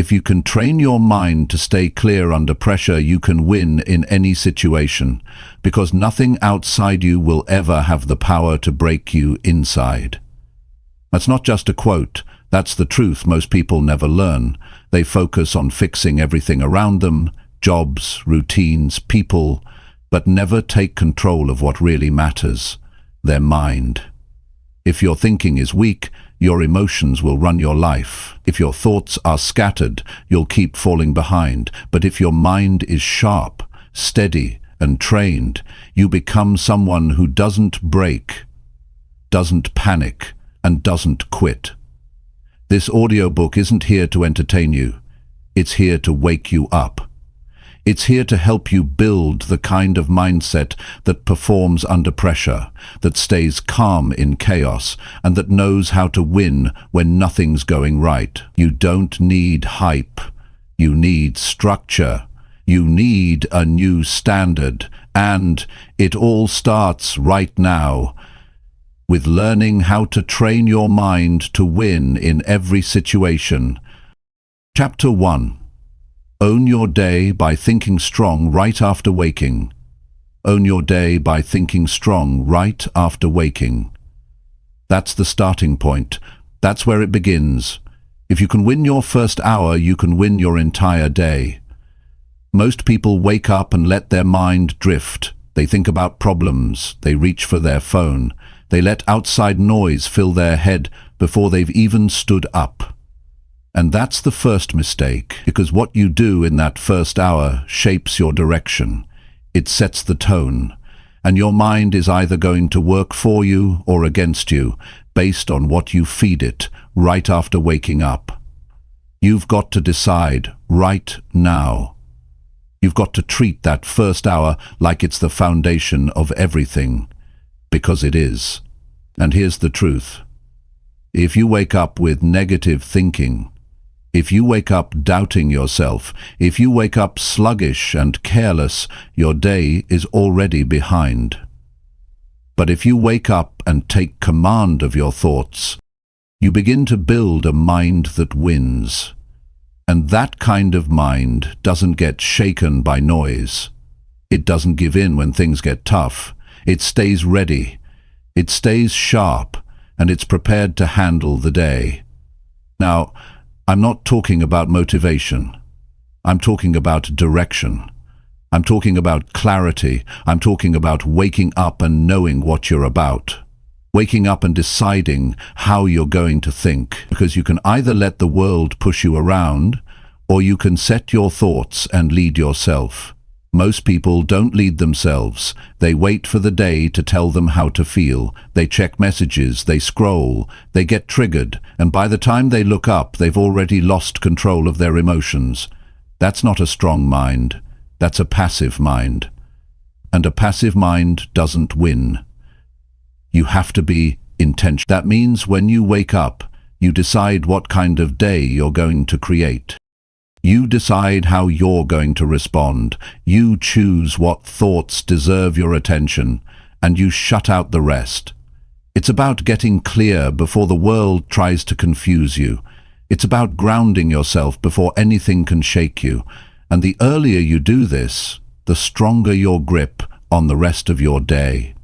If you can train your mind to stay clear under pressure, you can win in any situation, because nothing outside you will ever have the power to break you inside. That's not just a quote, that's the truth most people never learn. They focus on fixing everything around them, jobs, routines, people, but never take control of what really matters, their mind. If your thinking is weak, your emotions will run your life. If your thoughts are scattered, you'll keep falling behind. But if your mind is sharp, steady, and trained, you become someone who doesn't break, doesn't panic, and doesn't quit. This audiobook isn't here to entertain you. It's here to wake you up. It's here to help you build the kind of mindset that performs under pressure, that stays calm in chaos, and that knows how to win when nothing's going right. You don't need hype. You need structure. You need a new standard. And it all starts right now with learning how to train your mind to win in every situation. Chapter 1. Own your day by thinking strong right after waking. Own your day by thinking strong right after waking. That's the starting point. That's where it begins. If you can win your first hour, you can win your entire day. Most people wake up and let their mind drift. They think about problems. They reach for their phone. They let outside noise fill their head before they've even stood up. And that's the first mistake, because what you do in that first hour shapes your direction. It sets the tone, and your mind is either going to work for you or against you, based on what you feed it right after waking up. You've got to decide right now. You've got to treat that first hour like it's the foundation of everything, because it is. And here's the truth. If you wake up with negative thinking, if you wake up doubting yourself, if you wake up sluggish and careless, your day is already behind. But if you wake up and take command of your thoughts, you begin to build a mind that wins. And that kind of mind doesn't get shaken by noise. It doesn't give in when things get tough. It stays ready. It stays sharp, and it's prepared to handle the day. Now, I'm not talking about motivation. I'm talking about direction. I'm talking about clarity. I'm talking about waking up and knowing what you're about. Waking up and deciding how you're going to think. Because you can either let the world push you around, or you can set your thoughts and lead yourself. Most people don't lead themselves. They wait for the day to tell them how to feel. They check messages, they scroll, they get triggered, and by the time they look up, they've already lost control of their emotions. That's not a strong mind. That's a passive mind. And a passive mind doesn't win. You have to be intentional. That means when you wake up, you decide what kind of day you're going to create. You decide how you're going to respond. You choose what thoughts deserve your attention, and you shut out the rest. It's about getting clear before the world tries to confuse you. It's about grounding yourself before anything can shake you. And the earlier you do this, the stronger your grip on the rest of your day.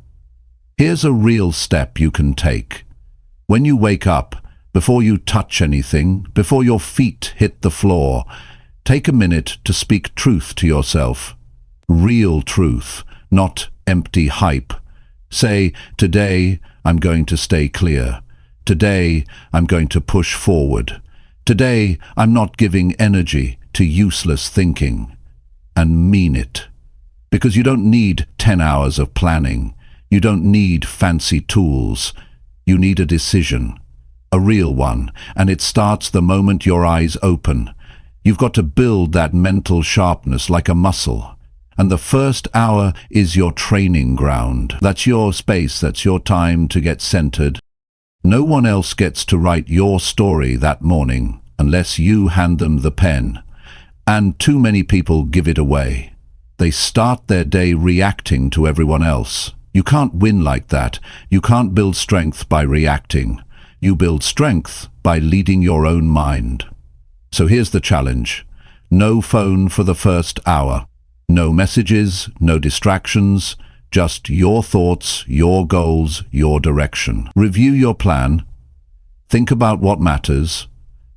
Here's a real step you can take. When you wake up, before you touch anything, before your feet hit the floor, take a minute to speak truth to yourself. Real truth, not empty hype. Say, today I'm going to stay clear. Today I'm going to push forward. Today I'm not giving energy to useless thinking. And mean it. Because you don't need 10 hours of planning. You don't need fancy tools. You need a decision. A real one, and it starts the moment your eyes open. You've got to build that mental sharpness like a muscle. And the first hour is your training ground. That's your space, that's your time to get centered. No one else gets to write your story that morning unless you hand them the pen. And too many people give it away. They start their day reacting to everyone else. You can't win like that. You can't build strength by reacting. You build strength by leading your own mind. So here's the challenge. No phone for the first hour. No messages, no distractions, just your thoughts, your goals, your direction. Review your plan. Think about what matters.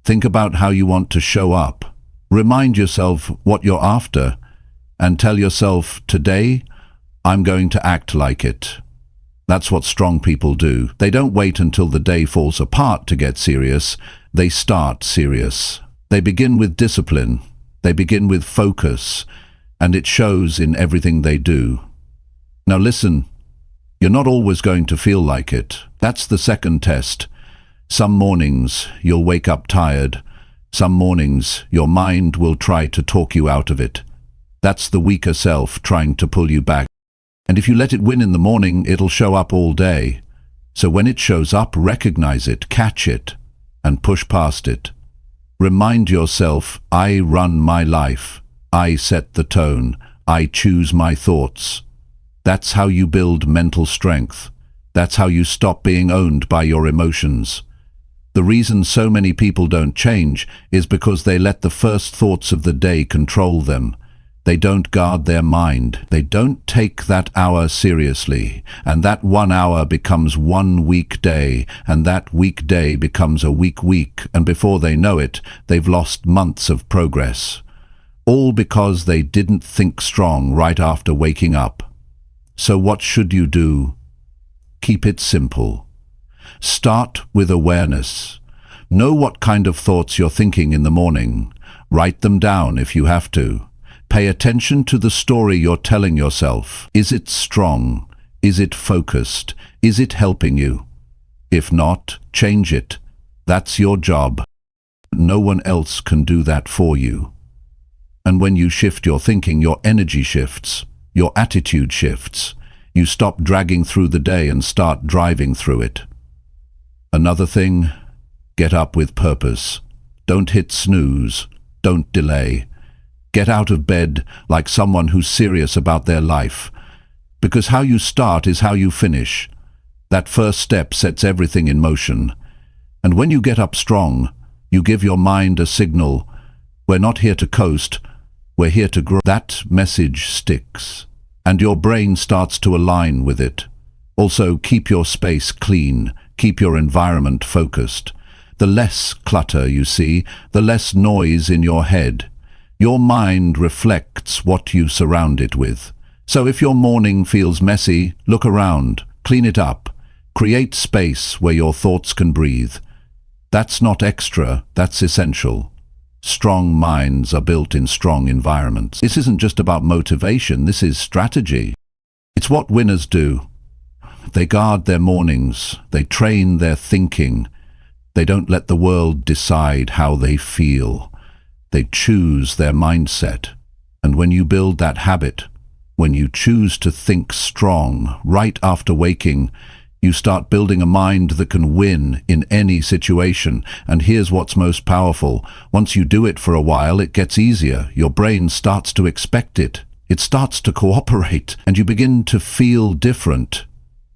Think about how you want to show up. Remind yourself what you're after, and tell yourself, today, I'm going to act like it. That's what strong people do. They don't wait until the day falls apart to get serious. They start serious. They begin with discipline. They begin with focus, and it shows in everything they do. Now listen, you're not always going to feel like it. That's the second test. Some mornings you'll wake up tired. Some mornings your mind will try to talk you out of it. That's the weaker self trying to pull you back. And if you let it win in the morning, it'll show up all day. So when it shows up, recognize it, catch it, and push past it. Remind yourself, I run my life. I set the tone. I choose my thoughts. That's how you build mental strength. That's how you stop being owned by your emotions. The reason so many people don't change is because they let the first thoughts of the day control them. They don't guard their mind. They don't take that hour seriously. And that 1 hour becomes one week day. And that week day becomes a week. And before they know it, they've lost months of progress. All because they didn't think strong right after waking up. So what should you do? Keep it simple. Start with awareness. Know what kind of thoughts you're thinking in the morning. Write them down if you have to. Pay attention to the story you're telling yourself. Is it strong? Is it focused? Is it helping you? If not, change it. That's your job. No one else can do that for you. And when you shift your thinking, your energy shifts. Your attitude shifts. You stop dragging through the day and start driving through it. Another thing, get up with purpose. Don't hit snooze. Don't delay. Get out of bed like someone who's serious about their life. Because how you start is how you finish. That first step sets everything in motion. And when you get up strong, you give your mind a signal. We're not here to coast. We're here to grow. That message sticks. And your brain starts to align with it. Also, keep your space clean. Keep your environment focused. The less clutter you see, the less noise in your head. Your mind reflects what you surround it with. So if your morning feels messy, look around, clean it up. Create space where your thoughts can breathe. That's not extra, that's essential. Strong minds are built in strong environments. This isn't just about motivation, this is strategy. It's what winners do. They guard their mornings, they train their thinking. They don't let the world decide how they feel. They choose their mindset. And when you build that habit, when you choose to think strong right after waking, you start building a mind that can win in any situation. And here's what's most powerful. Once you do it for a while, it gets easier. Your brain starts to expect it. It starts to cooperate, and you begin to feel different.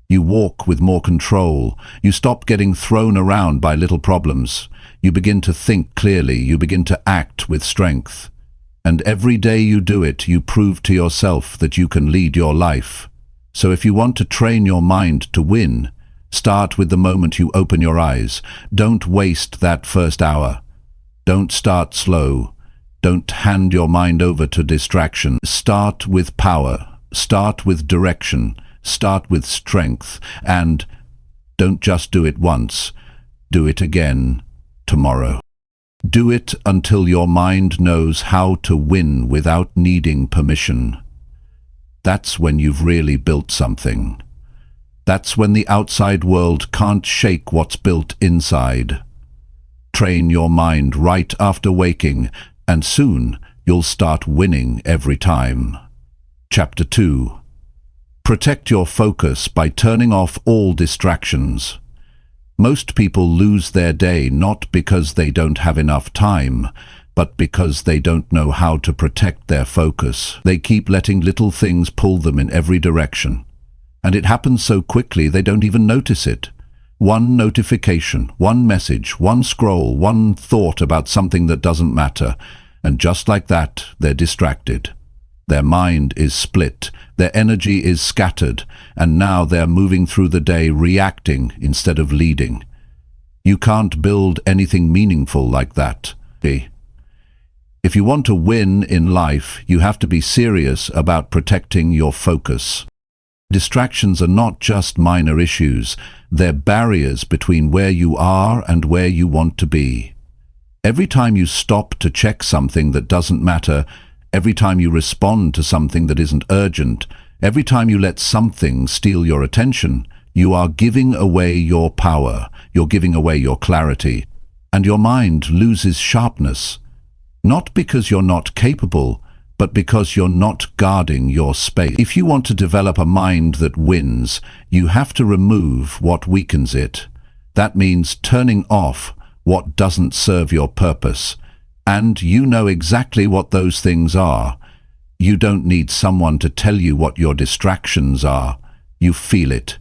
You walk with more control. You stop getting thrown around by little problems. You begin to think clearly. You begin to act with strength. And every day you do it, you prove to yourself that you can lead your life. So if you want to train your mind to win, start with the moment you open your eyes. Don't waste that first hour. Don't start slow. Don't hand your mind over to distraction. Start with power. Start with direction. Start with strength. And don't just do it once. Do it again tomorrow. Do it until your mind knows how to win without needing permission. That's when you've really built something. That's when the outside world can't shake what's built inside. Train your mind right after waking, and soon you'll start winning every time. Chapter 2. Protect your focus by turning off all distractions. Most people lose their day not because they don't have enough time, but because they don't know how to protect their focus. They keep letting little things pull them in every direction. And it happens so quickly they don't even notice it. One notification, one message, one scroll, one thought about something that doesn't matter, and just like that, they're distracted. Their mind is split, their energy is scattered, and now they're moving through the day reacting instead of leading. You can't build anything meaningful like that. If you want to win in life, you have to be serious about protecting your focus. Distractions are not just minor issues, they're barriers between where you are and where you want to be. Every time you stop to check something that doesn't matter, every time you respond to something that isn't urgent, every time you let something steal your attention, you are giving away your power, you're giving away your clarity, and your mind loses sharpness. Not because you're not capable, but because you're not guarding your space. If you want to develop a mind that wins, you have to remove what weakens it. That means turning off what doesn't serve your purpose. And you know exactly what those things are. You don't need someone to tell you what your distractions are. You feel it.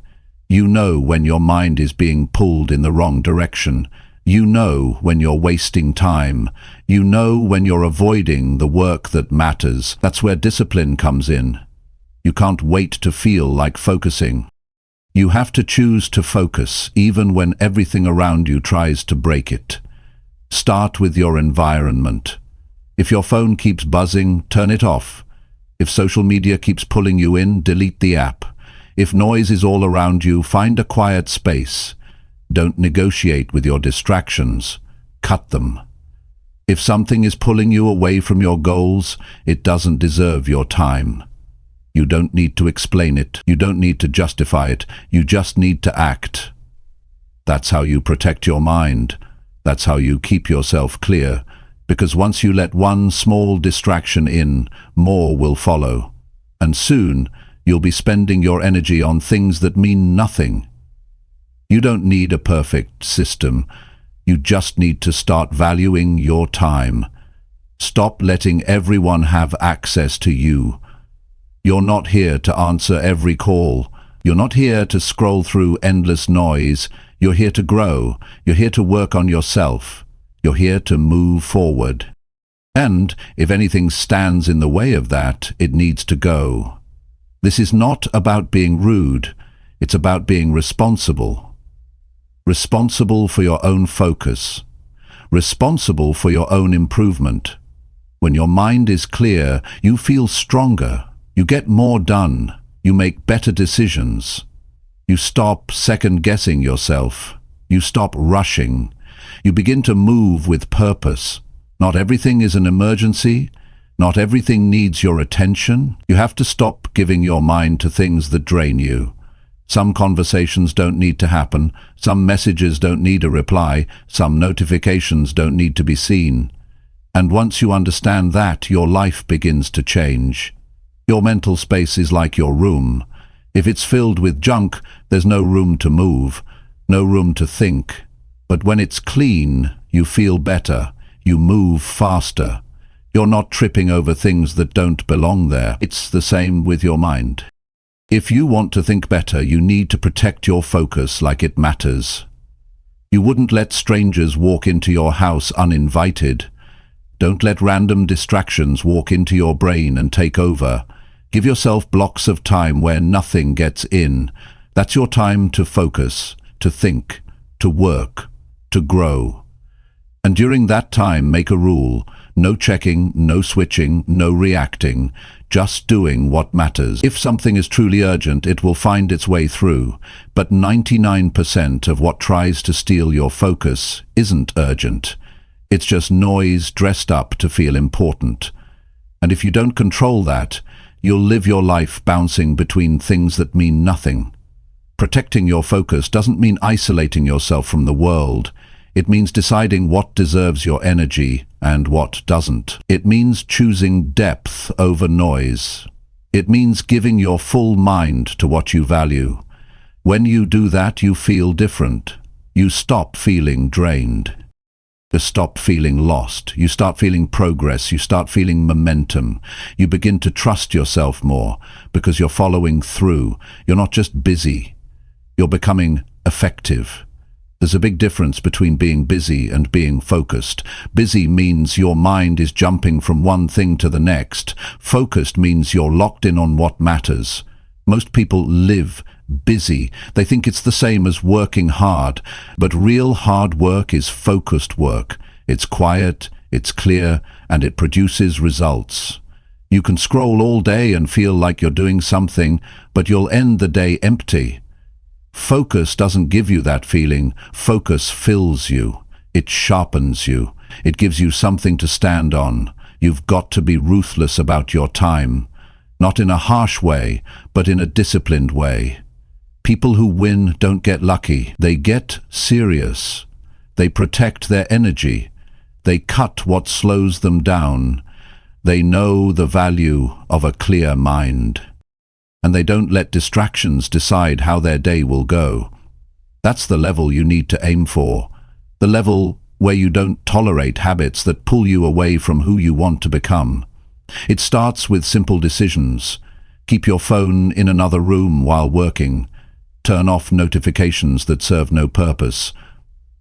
You know when your mind is being pulled in the wrong direction. You know when you're wasting time. You know when you're avoiding the work that matters. That's where discipline comes in. You can't wait to feel like focusing. You have to choose to focus, even when everything around you tries to break it. Start with your environment. If your phone keeps buzzing, turn it off. If social media keeps pulling you in, delete the app. If noise is all around you, find a quiet space. Don't negotiate with your distractions. Cut them. If something is pulling you away from your goals, it doesn't deserve your time. You don't need to explain it. You don't need to justify it. You just need to act. That's how you protect your mind. That's how you keep yourself clear. Because once you let one small distraction in, more will follow. And soon, you'll be spending your energy on things that mean nothing. You don't need a perfect system. You just need to start valuing your time. Stop letting everyone have access to you. You're not here to answer every call. You're not here to scroll through endless noise. You're here to grow. You're here to work on yourself. You're here to move forward. And if anything stands in the way of that, it needs to go. This is not about being rude. It's about being responsible. Responsible for your own focus. Responsible for your own improvement. When your mind is clear, you feel stronger. You get more done. You make better decisions. You stop second-guessing yourself. You stop rushing. You begin to move with purpose. Not everything is an emergency. Not everything needs your attention. You have to stop giving your mind to things that drain you. Some conversations don't need to happen. Some messages don't need a reply. Some notifications don't need to be seen. And once you understand that, your life begins to change. Your mental space is like your room. If it's filled with junk, there's no room to move, no room to think. But when it's clean, you feel better. You move faster. You're not tripping over things that don't belong there. It's the same with your mind. If you want to think better, you need to protect your focus like it matters. You wouldn't let strangers walk into your house uninvited. Don't let random distractions walk into your brain and take over. Give yourself blocks of time where nothing gets in. That's your time to focus, to think, to work, to grow. And during that time, make a rule. No checking, no switching, no reacting. Just doing what matters. If something is truly urgent, it will find its way through. But 99% of what tries to steal your focus isn't urgent. It's just noise dressed up to feel important. And if you don't control that, you'll live your life bouncing between things that mean nothing. Protecting your focus doesn't mean isolating yourself from the world. It means deciding what deserves your energy and what doesn't. It means choosing depth over noise. It means giving your full mind to what you value. When you do that, you feel different. You stop feeling drained. You stop feeling lost. You start feeling progress. You start feeling momentum. You begin to trust yourself more because you're following through. You're not just busy. You're becoming effective. There's a big difference between being busy and being focused. Busy means your mind is jumping from one thing to the next. Focused means you're locked in on what matters. Most people live busy. They think it's the same as working hard, but real hard work is focused work. It's quiet, it's clear, and it produces results. You can scroll all day and feel like you're doing something, but you'll end the day empty. Focus doesn't give you that feeling. Focus fills you. It sharpens you. It gives you something to stand on. You've got to be ruthless about your time. Not in a harsh way, but in a disciplined way. People who win don't get lucky. They get serious. They protect their energy. They cut what slows them down. They know the value of a clear mind. And they don't let distractions decide how their day will go. That's the level you need to aim for. The level where you don't tolerate habits that pull you away from who you want to become. It starts with simple decisions. Keep your phone in another room while working. Turn off notifications that serve no purpose.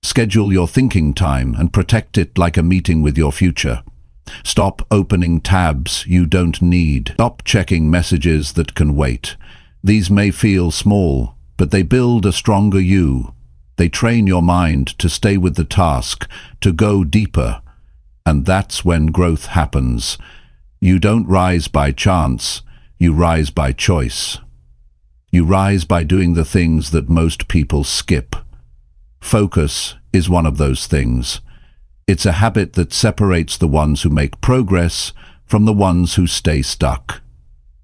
Schedule your thinking time and protect it like a meeting with your future. Stop opening tabs you don't need. Stop checking messages that can wait. These may feel small, but they build a stronger you. They train your mind to stay with the task, to go deeper. And that's when growth happens. You don't rise by chance, you rise by choice. You rise by doing the things that most people skip. Focus is one of those things. It's a habit that separates the ones who make progress from the ones who stay stuck.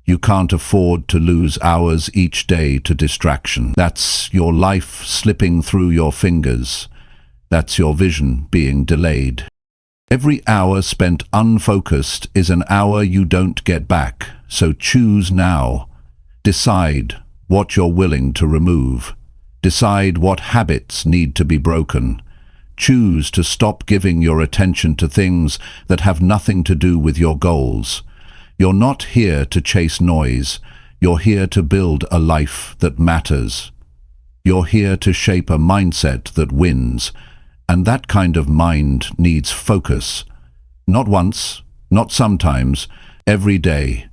You can't afford to lose hours each day to distraction. That's your life slipping through your fingers. That's your vision being delayed. Every hour spent unfocused is an hour you don't get back, so choose now. Decide what you're willing to remove. Decide what habits need to be broken. Choose to stop giving your attention to things that have nothing to do with your goals. You're not here to chase noise. You're here to build a life that matters. You're here to shape a mindset that wins. And that kind of mind needs focus. Not once, not sometimes, every day.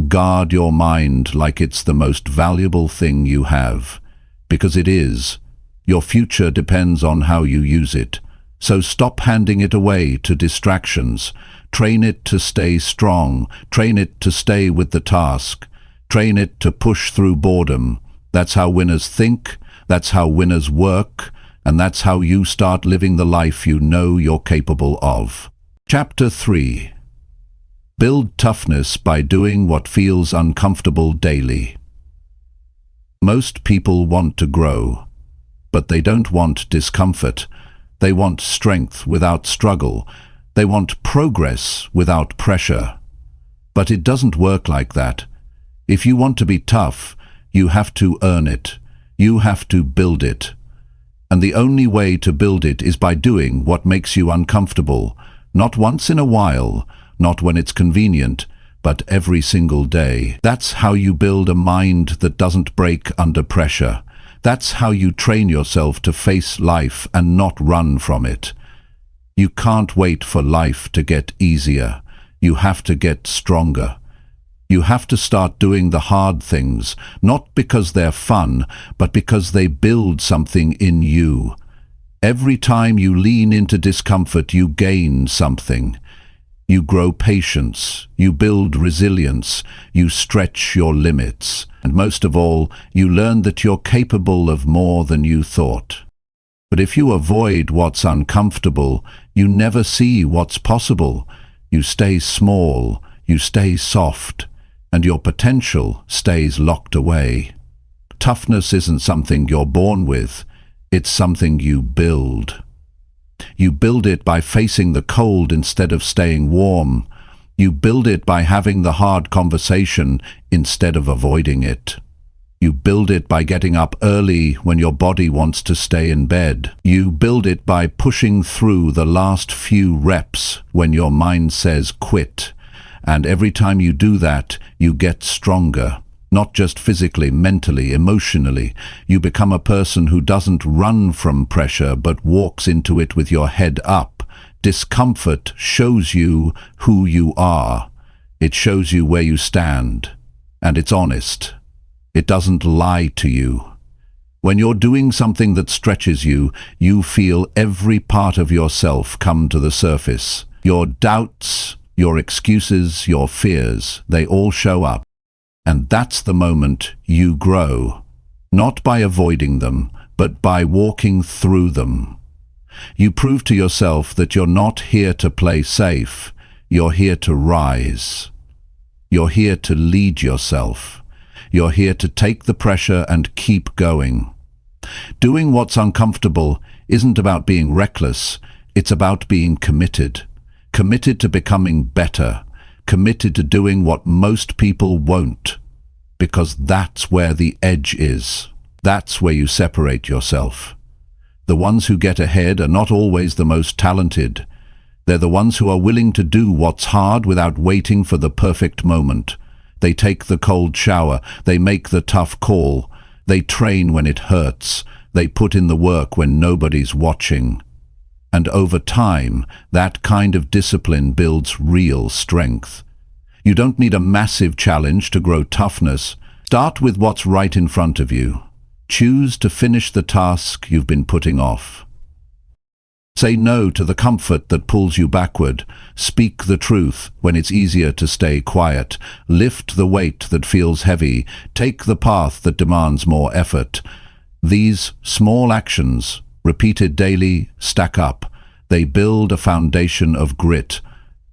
Guard your mind like it's the most valuable thing you have. Because it is. Your future depends on how you use it. So stop handing it away to distractions. Train it to stay strong. Train it to stay with the task. Train it to push through boredom. That's how winners think. That's how winners work. And that's how you start living the life you know you're capable of. Chapter 3. Build toughness by doing what feels uncomfortable daily. Most people want to grow. But they don't want discomfort. They want strength without struggle. They want progress without pressure. But it doesn't work like that. If you want to be tough, you have to earn it. You have to build it. And the only way to build it is by doing what makes you uncomfortable. Not once in a while, not when it's convenient, but every single day. That's how you build a mind that doesn't break under pressure. That's how you train yourself to face life and not run from it. You can't wait for life to get easier. You have to get stronger. You have to start doing the hard things, not because they're fun, but because they build something in you. Every time you lean into discomfort, you gain something. You grow patience, you build resilience, you stretch your limits, and most of all, you learn that you're capable of more than you thought. But if you avoid what's uncomfortable, you never see what's possible. You stay small, you stay soft, and your potential stays locked away. Toughness isn't something you're born with, it's something you build. You build it by facing the cold instead of staying warm. You build it by having the hard conversation instead of avoiding it. You build it by getting up early when your body wants to stay in bed. You build it by pushing through the last few reps when your mind says quit. And every time you do that, you get stronger. Not just physically, mentally, emotionally. You become a person who doesn't run from pressure but walks into it with your head up. Discomfort shows you who you are. It shows you where you stand. And it's honest. It doesn't lie to you. When you're doing something that stretches you, you feel every part of yourself come to the surface. Your doubts, your excuses, your fears, they all show up. And that's the moment you grow, not by avoiding them, but by walking through them. You prove to yourself that you're not here to play safe, you're here to rise. You're here to lead yourself. You're here to take the pressure and keep going. Doing what's uncomfortable isn't about being reckless, it's about being committed. Committed to becoming better. Committed to doing what most people won't, because that's where the edge is. That's where you separate yourself. The ones who get ahead are not always the most talented. They're the ones who are willing to do what's hard without waiting for the perfect moment. They take the cold shower, they make the tough call, they train when it hurts, they put in the work when nobody's watching. And over time, that kind of discipline builds real strength. You don't need a massive challenge to grow toughness. Start with what's right in front of you. Choose to finish the task you've been putting off. Say no to the comfort that pulls you backward. Speak the truth when it's easier to stay quiet. Lift the weight that feels heavy. Take the path that demands more effort. These small actions, repeated daily, stack up. They build a foundation of grit,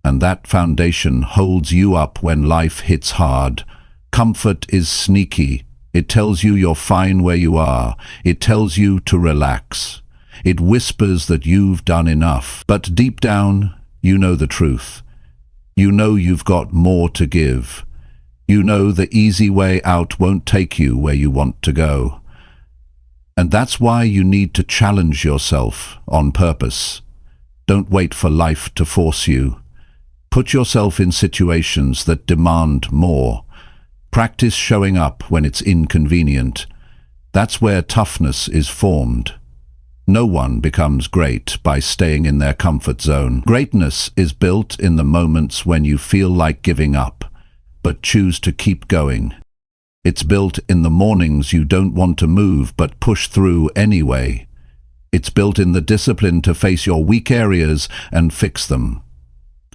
and that foundation holds you up when life hits hard. Comfort is sneaky. It tells you you're fine where you are. It tells you to relax. It whispers that you've done enough. But deep down, you know the truth. You know you've got more to give. You know the easy way out won't take you where you want to go. And that's why you need to challenge yourself on purpose. Don't wait for life to force you. Put yourself in situations that demand more. Practice showing up when it's inconvenient. That's where toughness is formed. No one becomes great by staying in their comfort zone. Greatness is built in the moments when you feel like giving up, but choose to keep going. It's built in the mornings you don't want to move but push through anyway. It's built in the discipline to face your weak areas and fix them.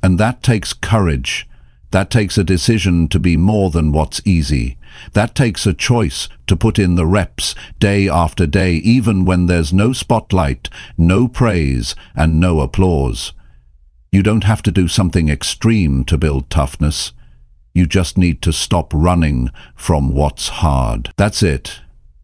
And that takes courage. That takes a decision to be more than what's easy. That takes a choice to put in the reps day after day, even when there's no spotlight, no praise, and no applause. You don't have to do something extreme to build toughness. You just need to stop running from what's hard. That's it.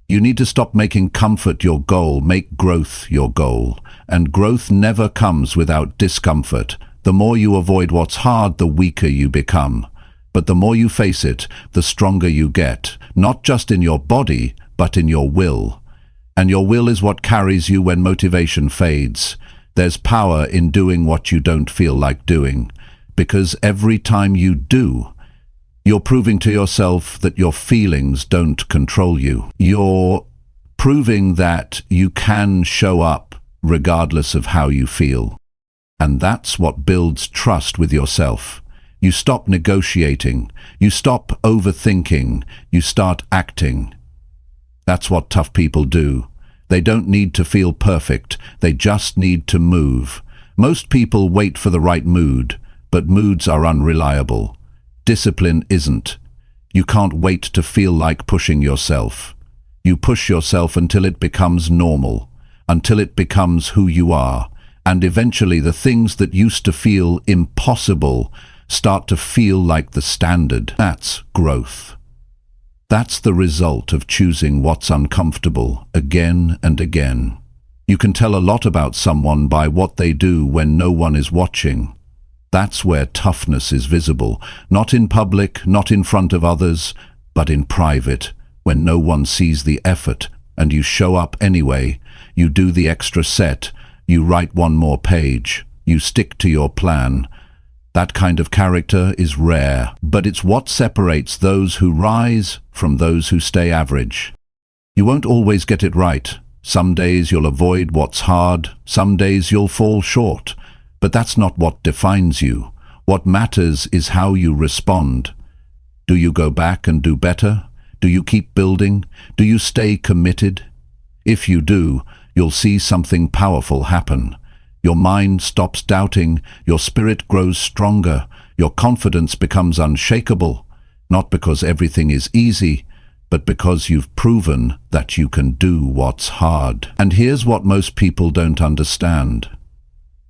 You need to stop making comfort your goal, make growth your goal. And growth never comes without discomfort. The more you avoid what's hard, the weaker you become. But the more you face it, the stronger you get, not just in your body, but in your will. And your will is what carries you when motivation fades. There's power in doing what you don't feel like doing, because every time you do, you're proving to yourself that your feelings don't control you. You're proving that you can show up regardless of how you feel. And that's what builds trust with yourself. You stop negotiating. You stop overthinking. You start acting. That's what tough people do. They don't need to feel perfect. They just need to move. Most people wait for the right mood, but moods are unreliable. Discipline isn't. You can't wait to feel like pushing yourself. You push yourself until it becomes normal, until it becomes who you are. And eventually the things that used to feel impossible start to feel like the standard. That's growth. That's the result of choosing what's uncomfortable again and again. You can tell a lot about someone by what they do when no one is watching. That's where toughness is visible, not in public, not in front of others, but in private, when no one sees the effort and you show up anyway. You do the extra set. You write one more page. You stick to your plan. That kind of character is rare, but it's what separates those who rise from those who stay average. You won't always get it right. Some days you'll avoid what's hard, some days you'll fall short. But that's not what defines you. What matters is how you respond. Do you go back and do better? Do you keep building? Do you stay committed? If you do, you'll see something powerful happen. Your mind stops doubting, your spirit grows stronger, your confidence becomes unshakable, not because everything is easy, but because you've proven that you can do what's hard. And here's what most people don't understand.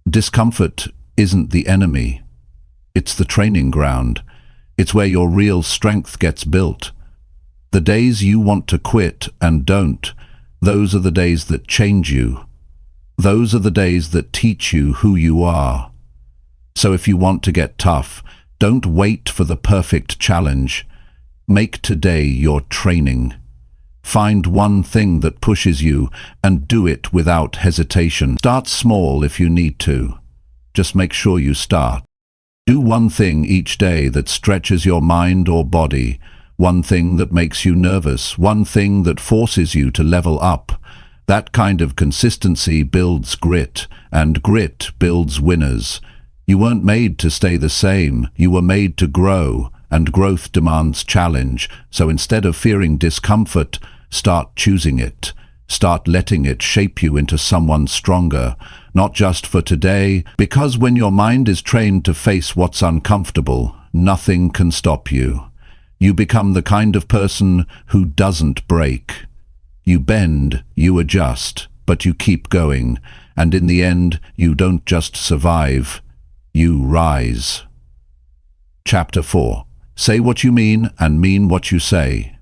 Discomfort isn't the enemy. It's the training ground. It's where your real strength gets built. The days you want to quit and don't, those are the days that change you. Those are the days that teach you who you are. So if you want to get tough, don't wait for the perfect challenge. Make today your training. Find one thing that pushes you and do it without hesitation. Start small if you need to. Just make sure you start. Do one thing each day that stretches your mind or body, one thing that makes you nervous, one thing that forces you to level up. That kind of consistency builds grit, and grit builds winners. You weren't made to stay the same, you were made to grow, and growth demands challenge. So instead of fearing discomfort, start choosing it. Start letting it shape you into someone stronger, not just for today, because when your mind is trained to face what's uncomfortable, nothing can stop you. You become the kind of person who doesn't break. You bend, you adjust, but you keep going, and in the end, you don't just survive, you rise. Chapter 4. Say what you mean and mean what you say.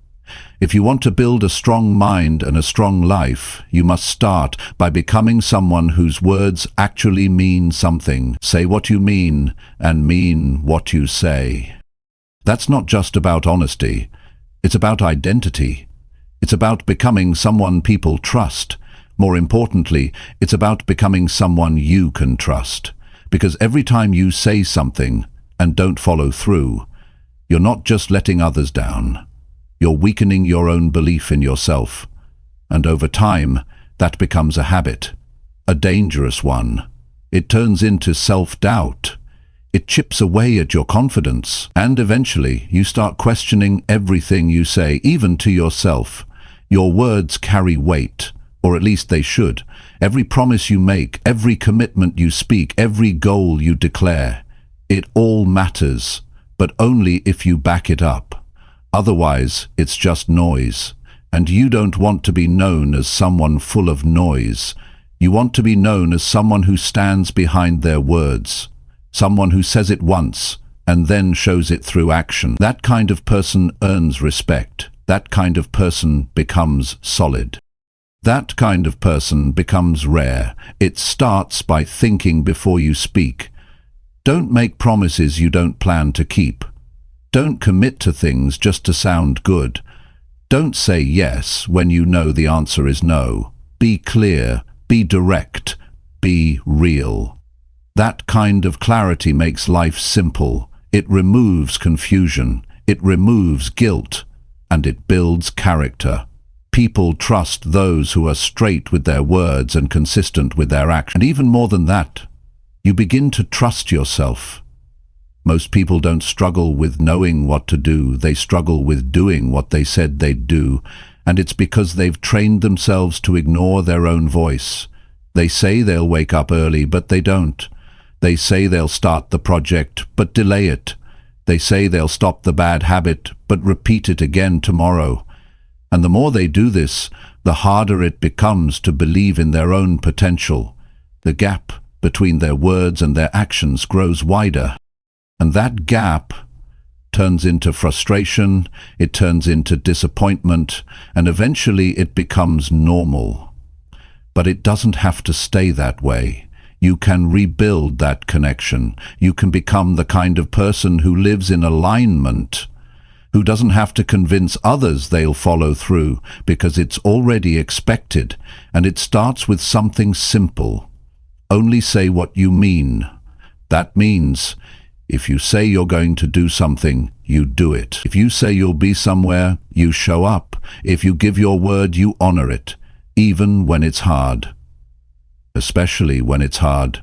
If you want to build a strong mind and a strong life, you must start by becoming someone whose words actually mean something. Say what you mean and mean what you say. That's not just about honesty. It's about identity. It's about becoming someone people trust. More importantly, it's about becoming someone you can trust. Because every time you say something and don't follow through, you're not just letting others down. You're weakening your own belief in yourself. And over time, that becomes a habit, a dangerous one. It turns into self-doubt. It chips away at your confidence. And eventually, you start questioning everything you say, even to yourself. Your words carry weight, or at least they should. Every promise you make, every commitment you speak, every goal you declare, it all matters, but only if you back it up. Otherwise, it's just noise, and you don't want to be known as someone full of noise. You want to be known as someone who stands behind their words, someone who says it once and then shows it through action. That kind of person earns respect. That kind of person becomes solid. That kind of person becomes rare. It starts by thinking before you speak. Don't make promises you don't plan to keep. Don't commit to things just to sound good. Don't say yes when you know the answer is no. Be clear, be direct, be real. That kind of clarity makes life simple. It removes confusion, it removes guilt, and it builds character. People trust those who are straight with their words and consistent with their actions. And even more than that, you begin to trust yourself. Most people don't struggle with knowing what to do, they struggle with doing what they said they'd do, and it's because they've trained themselves to ignore their own voice. They say they'll wake up early, but they don't. They say they'll start the project, but delay it. They say they'll stop the bad habit, but repeat it again tomorrow. And the more they do this, the harder it becomes to believe in their own potential. The gap between their words and their actions grows wider. And that gap turns into frustration, it turns into disappointment, and eventually it becomes normal. But it doesn't have to stay that way. You can rebuild that connection. You can become the kind of person who lives in alignment, who doesn't have to convince others they'll follow through, because it's already expected, and it starts with something simple. Only say what you mean. That means, If you say you're going to do something, you do it. If you say you'll be somewhere, you show up. If you give your word, you honor it, even when it's hard. Especially when it's hard.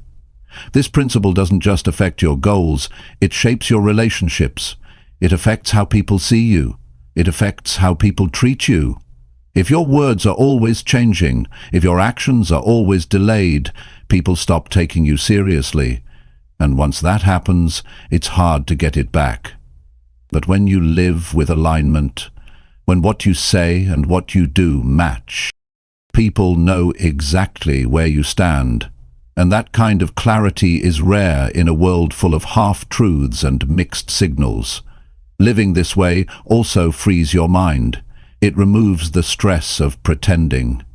This principle doesn't just affect your goals, it shapes your relationships. It affects how people see you. It affects how people treat you. If your words are always changing, if your actions are always delayed, people stop taking you seriously. And once that happens, it's hard to get it back. But when you live with alignment, when what you say and what you do match, people know exactly where you stand. And that kind of clarity is rare in a world full of half-truths and mixed signals. Living this way also frees your mind. It removes the stress of pretending.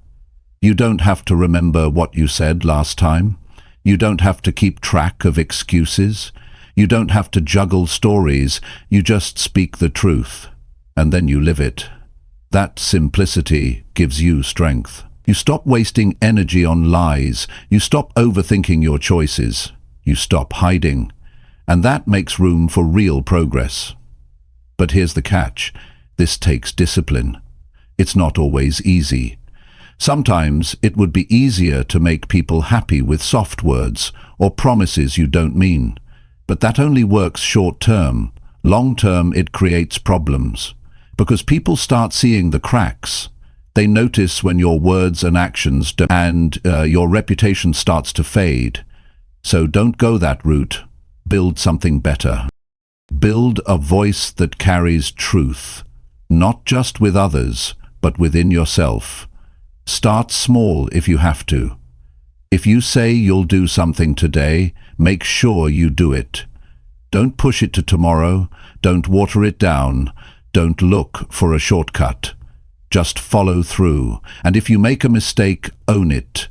You don't have to remember what you said last time. You don't have to keep track of excuses. You don't have to juggle stories. You just speak the truth, and then you live it. That simplicity gives you strength. You stop wasting energy on lies. You stop overthinking your choices. You stop hiding. And that makes room for real progress. But here's the catch. This takes discipline. It's not always easy. Sometimes it would be easier to make people happy with soft words or promises you don't mean. But that only works short-term. Long-term, it creates problems. Because people start seeing the cracks. They notice when your words and actions don't, and your reputation starts to fade. So don't go that route. Build something better. Build a voice that carries truth, not just with others, but within yourself. Start small if you have to. If you say you'll do something today, make sure you do it. Don't push it to tomorrow. Don't water it down. Don't look for a shortcut. Just follow through. And if you make a mistake, own it.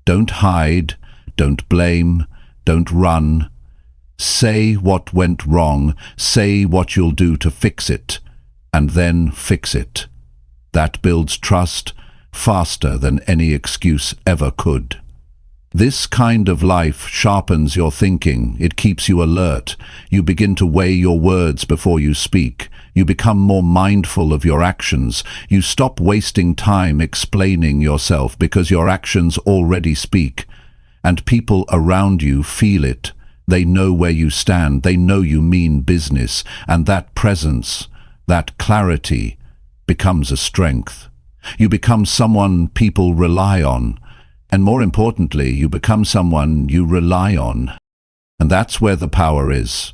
Don't hide. Don't blame. Don't run. Say what went wrong. Say what you'll do to fix it. And then fix it. That builds trust faster than any excuse ever could. This kind of life sharpens your thinking. It keeps you alert. You begin to weigh your words before you speak. You become more mindful of your actions. You stop wasting time explaining yourself because your actions already speak. And people around you feel it. They know where you stand. They know you mean business. And that presence, that clarity, becomes a strength. You become someone people rely on. And more importantly, you become someone you rely on. And that's where the power is.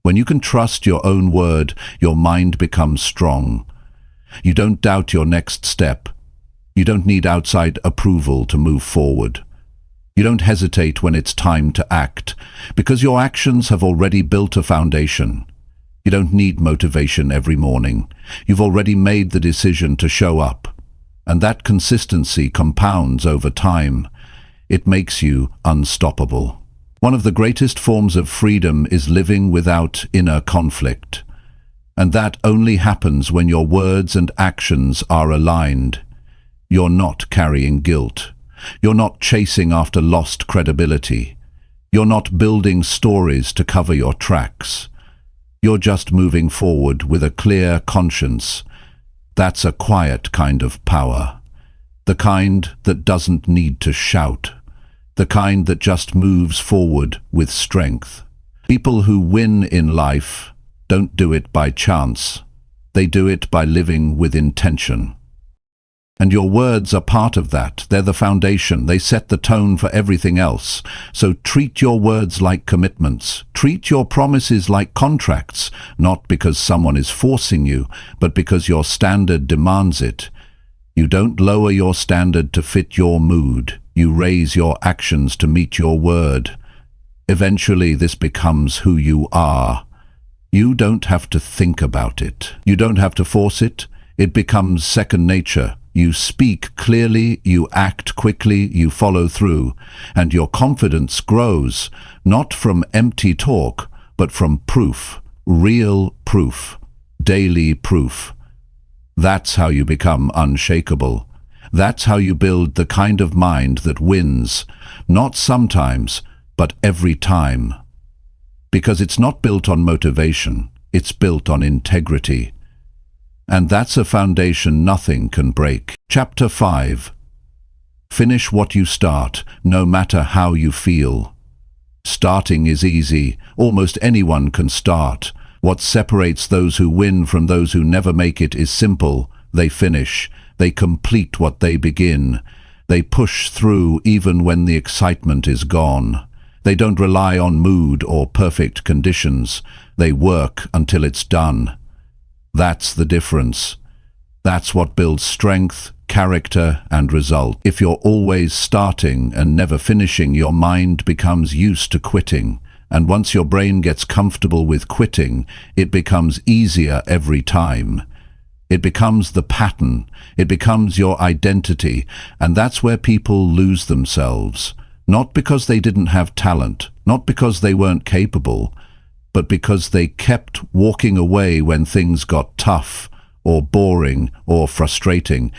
When you can trust your own word, your mind becomes strong. You don't doubt your next step. You don't need outside approval to move forward. You don't hesitate when it's time to act, because your actions have already built a foundation. You don't need motivation every morning. You've already made the decision to show up. And that consistency compounds over time. It makes you unstoppable. One of the greatest forms of freedom is living without inner conflict. And that only happens when your words and actions are aligned. You're not carrying guilt. You're not chasing after lost credibility. You're not building stories to cover your tracks. You're just moving forward with a clear conscience. That's a quiet kind of power. The kind that doesn't need to shout. The kind that just moves forward with strength. People who win in life don't do it by chance. They do it by living with intention. And your words are part of that. They're the foundation. They set the tone for everything else. So treat your words like commitments. Treat your promises like contracts, not because someone is forcing you, but because your standard demands it. You don't lower your standard to fit your mood. You raise your actions to meet your word. Eventually, this becomes who you are. You don't have to think about it. You don't have to force it. It becomes second nature. You speak clearly, you act quickly, you follow through, and your confidence grows, not from empty talk, but from proof, real proof, daily proof. That's how you become unshakable. That's how you build the kind of mind that wins, not sometimes, but every time. because it's not built on motivation, it's built on integrity. And that's a foundation nothing can break. Chapter 5. Finish what you start, no matter how you feel. Starting is easy. Almost anyone can start. What separates those who win from those who never make it is simple. They finish. They complete what they begin. They push through even when the excitement is gone. They don't rely on mood or perfect conditions. They work until it's done. That's the difference. That's what builds strength, character, and result. If you're always starting and never finishing, your mind becomes used to quitting. And once your brain gets comfortable with quitting, it becomes easier every time. It becomes the pattern. It becomes your identity. And that's where people lose themselves. Not because they didn't have talent, not because they weren't capable, but because they kept walking away when things got tough, or boring, or frustrating.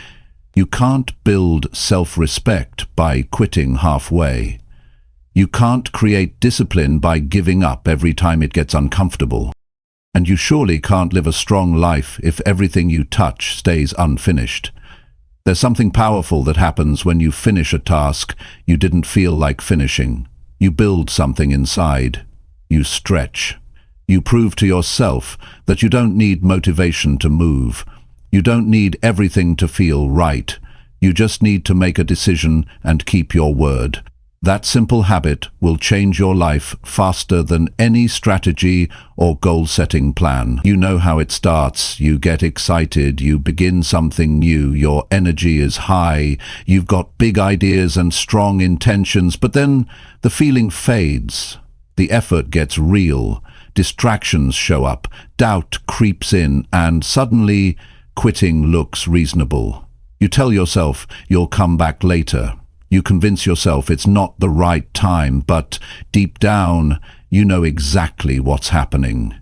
You can't build self-respect by quitting halfway. You can't create discipline by giving up every time it gets uncomfortable. And you surely can't live a strong life if everything you touch stays unfinished. There's something powerful that happens when you finish a task you didn't feel like finishing. You build something inside. You stretch. You prove to yourself that you don't need motivation to move. You don't need everything to feel right. You just need to make a decision and keep your word. That simple habit will change your life faster than any strategy or goal-setting plan. You know how it starts. You get excited. You begin something new. Your energy is high. You've got big ideas and strong intentions, but then the feeling fades. The effort gets real. Distractions show up. Doubt creeps in, and suddenly quitting looks reasonable. You tell yourself you'll come back later. You convince yourself it's not the right time, but deep down, you know exactly what's happening.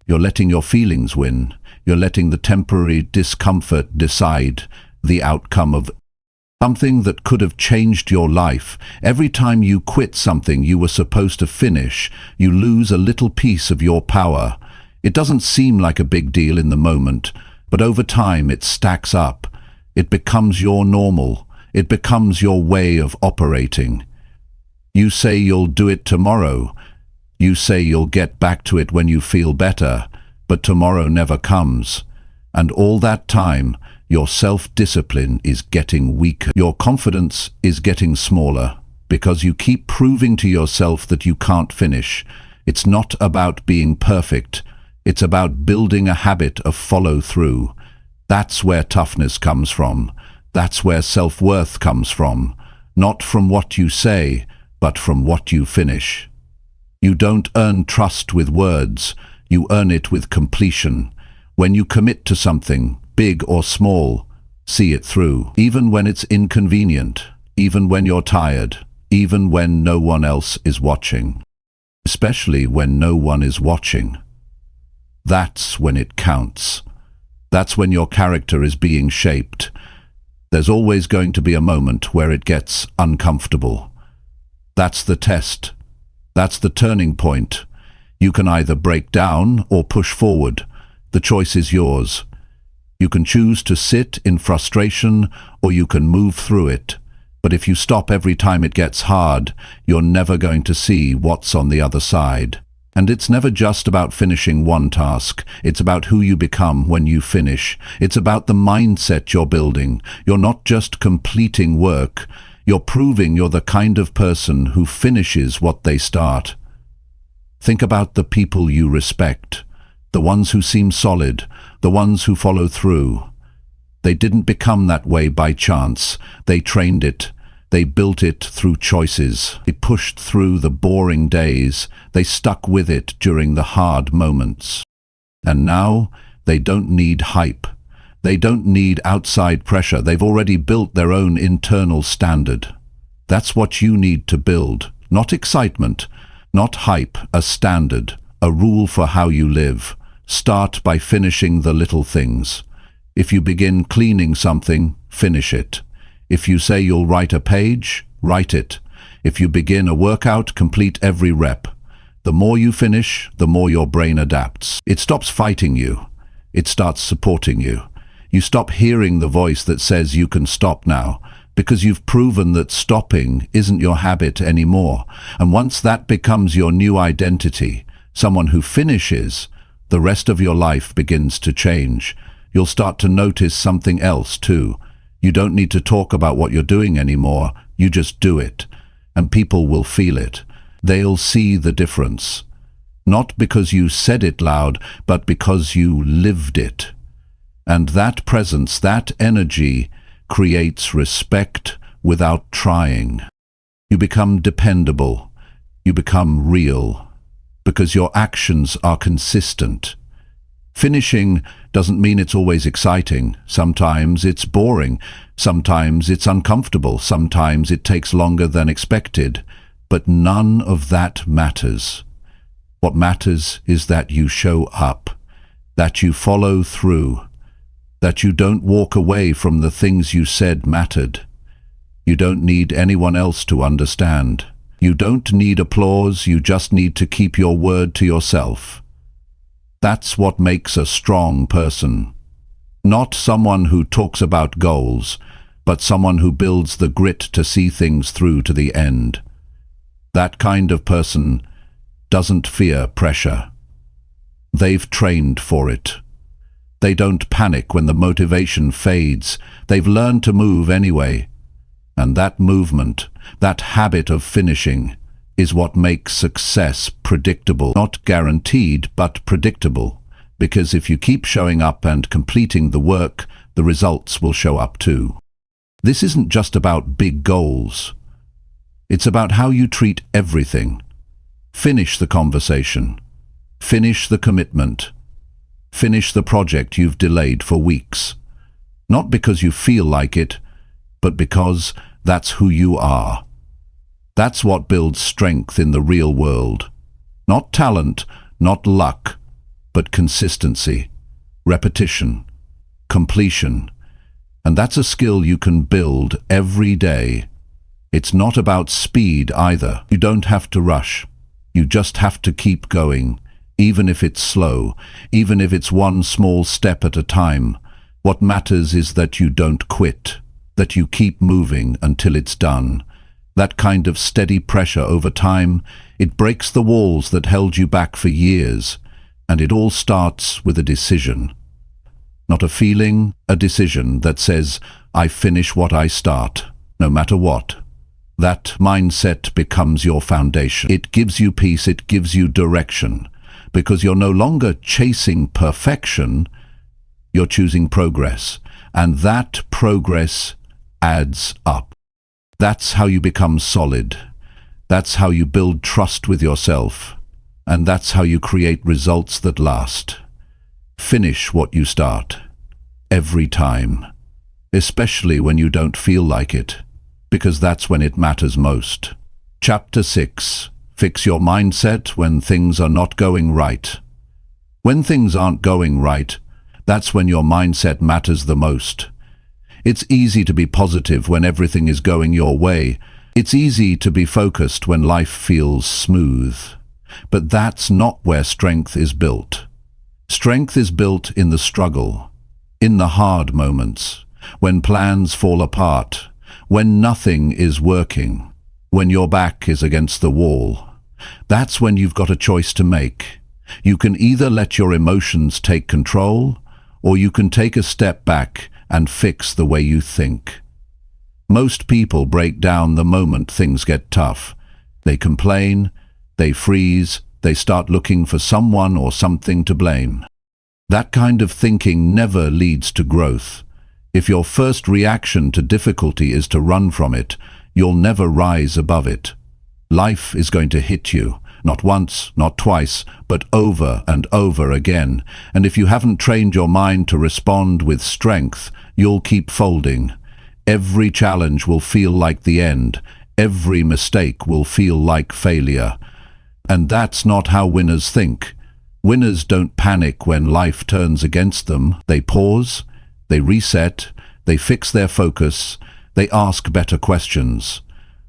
You're letting your feelings win. You're letting the temporary discomfort decide the outcome of something that could have changed your life. Every time you quit something you were supposed to finish, you lose a little piece of your power. It doesn't seem like a big deal in the moment, but over time it stacks up. It becomes your normal. It becomes your way of operating. You say you'll do it tomorrow. You say you'll get back to it when you feel better, but tomorrow never comes. And all that time, your self-discipline is getting weaker. Your confidence is getting smaller because you keep proving to yourself that you can't finish. It's not about being perfect. It's about building a habit of follow-through. That's where toughness comes from. That's where self-worth comes from. Not from what you say, but from what you finish. You don't earn trust with words. You earn it with completion. When you commit to something, big or small, see it through. Even when it's inconvenient, even when you're tired, even when no one else is watching. Especially when no one is watching. That's when it counts. That's when your character is being shaped. There's always going to be a moment where it gets uncomfortable. That's the test. That's the turning point. You can either break down or push forward. The choice is yours. You can choose to sit in frustration or you can move through it. But if you stop every time it gets hard, you're never going to see what's on the other side. And it's never just about finishing one task. It's about who you become when you finish. It's about the mindset you're building. You're not just completing work. You're proving you're the kind of person who finishes what they start. Think about the people you respect. The ones who seem solid. The ones who follow through. They didn't become that way by chance. They trained it. They built it through choices. They pushed through the boring days. They stuck with it during the hard moments. And now, they don't need hype. They don't need outside pressure. They've already built their own internal standard. That's what you need to build. Not excitement, not hype, a standard, a rule for how you live. Start by finishing the little things. If you begin cleaning something, finish it. If you say you'll write a page, write it. If you begin a workout, complete every rep. The more you finish, the more your brain adapts. It stops fighting you. It starts supporting you. You stop hearing the voice that says you can stop now, because you've proven that stopping isn't your habit anymore. And once that becomes your new identity, someone who finishes, the rest of your life begins to change. You'll start to notice something else too. You don't need to talk about what you're doing anymore. You just do it. And people will feel it. They'll see the difference. Not because you said it loud, but because you lived it. And that presence, that energy, creates respect without trying. You become dependable. You become real. Because your actions are consistent. Finishing doesn't mean it's always exciting. Sometimes it's boring. Sometimes it's uncomfortable. Sometimes it takes longer than expected. But none of that matters. What matters is that you show up, that you follow through, that you don't walk away from the things you said mattered. You don't need anyone else to understand. You don't need applause, you just need to keep your word to yourself. That's what makes a strong person. Not someone who talks about goals, but someone who builds the grit to see things through to the end. That kind of person doesn't fear pressure. They've trained for it. They don't panic when the motivation fades. They've learned to move anyway. And that movement, that habit of finishing, is what makes success predictable. Not guaranteed, but predictable. Because if you keep showing up and completing the work, the results will show up too. This isn't just about big goals. It's about how you treat everything. Finish the conversation. Finish the commitment. Finish the project you've delayed for weeks. Not because you feel like it, but because that's who you are. That's what builds strength in the real world. Not talent, not luck, but consistency, repetition, completion. And that's a skill you can build every day. It's not about speed either. You don't have to rush. You just have to keep going, even if it's slow, even if it's one small step at a time. What matters is that you don't quit, that you keep moving until it's done. That kind of steady pressure over time, it breaks the walls that held you back for years, and it all starts with a decision. Not a feeling, a decision that says, I finish what I start, no matter what. That mindset becomes your foundation. It gives you peace, it gives you direction, because you're no longer chasing perfection, you're choosing progress, and that progress adds up. That's how you become solid. That's how you build trust with yourself, and that's how you create results that last. Finish what you start, every time, especially when you don't feel like it, because that's when it matters most. Chapter 6. Fix your mindset when things are not going right. When things aren't going right, that's when your mindset matters the most. It's easy to be positive when everything is going your way. It's easy to be focused when life feels smooth. But that's not where strength is built. Strength is built in the struggle, in the hard moments, when plans fall apart, when nothing is working, when your back is against the wall. That's when you've got a choice to make. You can either let your emotions take control, or you can take a step back and fix the way you think. Most people break down the moment things get tough. They complain, they freeze, they start looking for someone or something to blame. That kind of thinking never leads to growth. If your first reaction to difficulty is to run from it, you'll never rise above it. Life is going to hit you, not once, not twice, but over and over again. And if you haven't trained your mind to respond with strength, you'll keep folding. Every challenge will feel like the end. Every mistake will feel like failure. And that's not how winners think. Winners don't panic when life turns against them. They pause, they reset, they fix their focus, they ask better questions.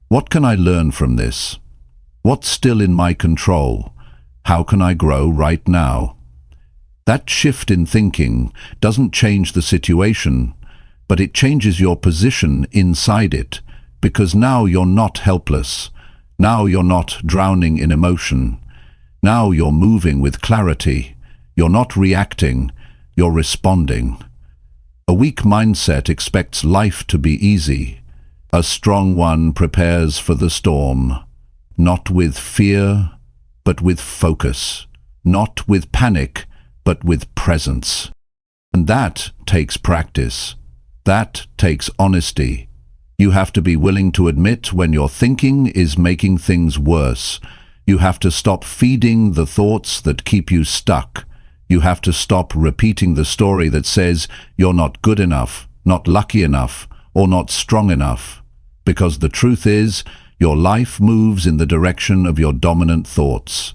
What can I learn from this? What's still in my control? How can I grow right now? That shift in thinking doesn't change the situation, but it changes your position inside it, because now you're not helpless. Now you're not drowning in emotion. Now you're moving with clarity. You're not reacting, you're responding. A weak mindset expects life to be easy. A strong one prepares for the storm, not with fear, but with focus, not with panic, but with presence. And that takes practice. That takes honesty. You have to be willing to admit when your thinking is making things worse. You have to stop feeding the thoughts that keep you stuck. You have to stop repeating the story that says you're not good enough, not lucky enough, or not strong enough. Because the truth is, your life moves in the direction of your dominant thoughts.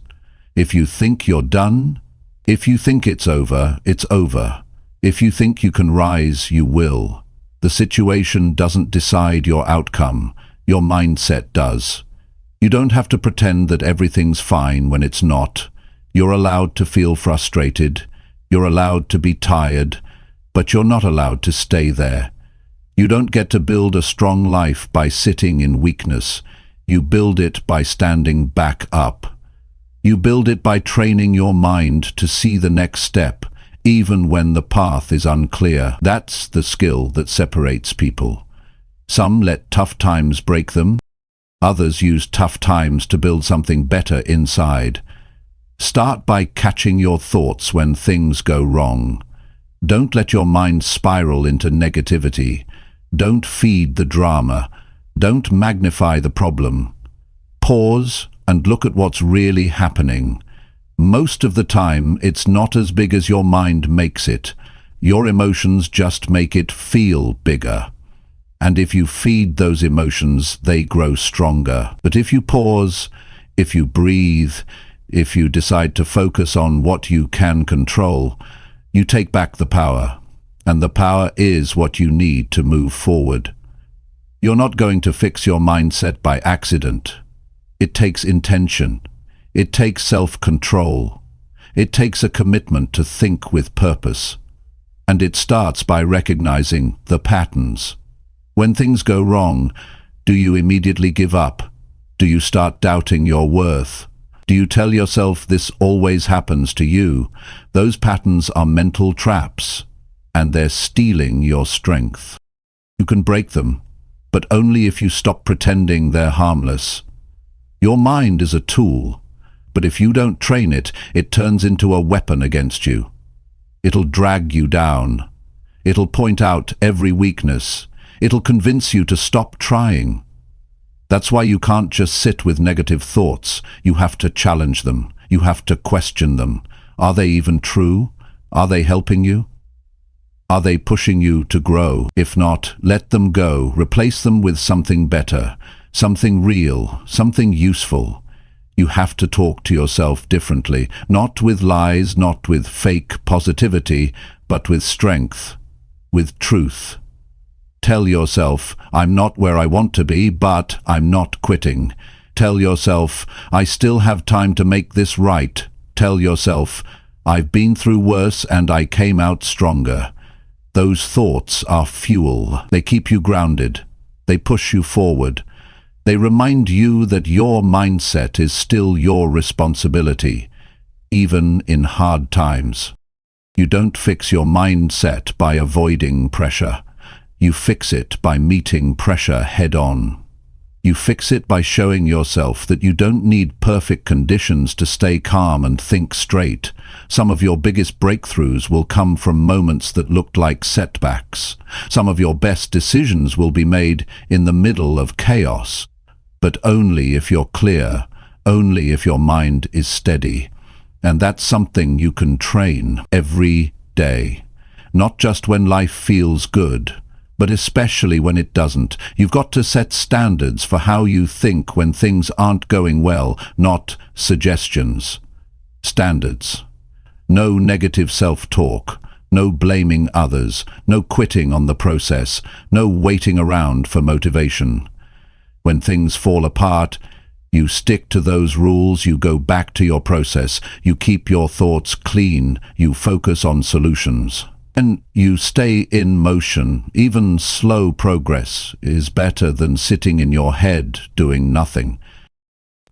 If you think you're done, if you think it's over, it's over. If you think you can rise, you will. The situation doesn't decide your outcome. Your mindset does. You don't have to pretend that everything's fine when it's not. You're allowed to feel frustrated. You're allowed to be tired. But you're not allowed to stay there. You don't get to build a strong life by sitting in weakness. You build it by standing back up. You build it by training your mind to see the next step, even when the path is unclear. That's the skill that separates people. Some let tough times break them. Others use tough times to build something better inside. Start by catching your thoughts when things go wrong. Don't let your mind spiral into negativity. Don't feed the drama. Don't magnify the problem. Pause and look at what's really happening. Most of the time, it's not as big as your mind makes it. Your emotions just make it feel bigger. And if you feed those emotions, they grow stronger. But if you pause, if you breathe, if you decide to focus on what you can control, you take back the power. And the power is what you need to move forward. You're not going to fix your mindset by accident. It takes intention. It takes self-control. It takes a commitment to think with purpose. And it starts by recognizing the patterns. When things go wrong, do you immediately give up? Do you start doubting your worth? Do you tell yourself this always happens to you? Those patterns are mental traps, and they're stealing your strength. You can break them, but only if you stop pretending they're harmless. Your mind is a tool, but if you don't train it, it turns into a weapon against you. It'll drag you down. It'll point out every weakness. It'll convince you to stop trying. That's why you can't just sit with negative thoughts. You have to challenge them. You have to question them. Are they even true? Are they helping you? Are they pushing you to grow? If not, let them go. Replace them with something better, something real, something useful. You have to talk to yourself differently, not with lies, not with fake positivity, but with strength, with truth. Tell yourself, I'm not where I want to be, but I'm not quitting. Tell yourself, I still have time to make this right. Tell yourself, I've been through worse and I came out stronger. Those thoughts are fuel. They keep you grounded. They push you forward. They remind you that your mindset is still your responsibility, even in hard times. You don't fix your mindset by avoiding pressure. You fix it by meeting pressure head-on. You fix it by showing yourself that you don't need perfect conditions to stay calm and think straight. Some of your biggest breakthroughs will come from moments that looked like setbacks. Some of your best decisions will be made in the middle of chaos. But only if you're clear, only if your mind is steady. And that's something you can train every day. Not just when life feels good, but especially when it doesn't. You've got to set standards for how you think when things aren't going well, not suggestions. Standards. No negative self-talk, no blaming others, no quitting on the process, no waiting around for motivation. When things fall apart, You stick to those rules, you go back to your process, you keep your thoughts clean, you focus on solutions. And you stay in motion. Even slow progress is better than sitting in your head doing nothing.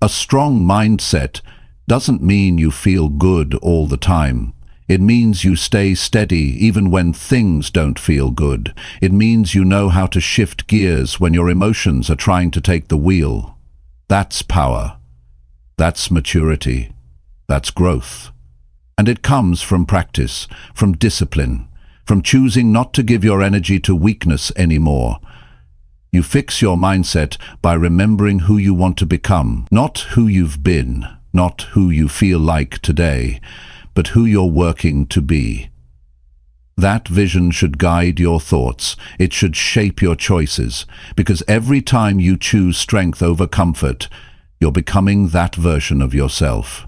A strong mindset doesn't mean you feel good all the time. It means you stay steady even when things don't feel good. It means you know how to shift gears when your emotions are trying to take the wheel. That's power. That's maturity. That's growth. And it comes from practice, from discipline, from choosing not to give your energy to weakness anymore. You fix your mindset by remembering who you want to become, not who you've been, not who you feel like today, but who you're working to be. That vision should guide your thoughts. It should shape your choices, because every time you choose strength over comfort, you're becoming that version of yourself.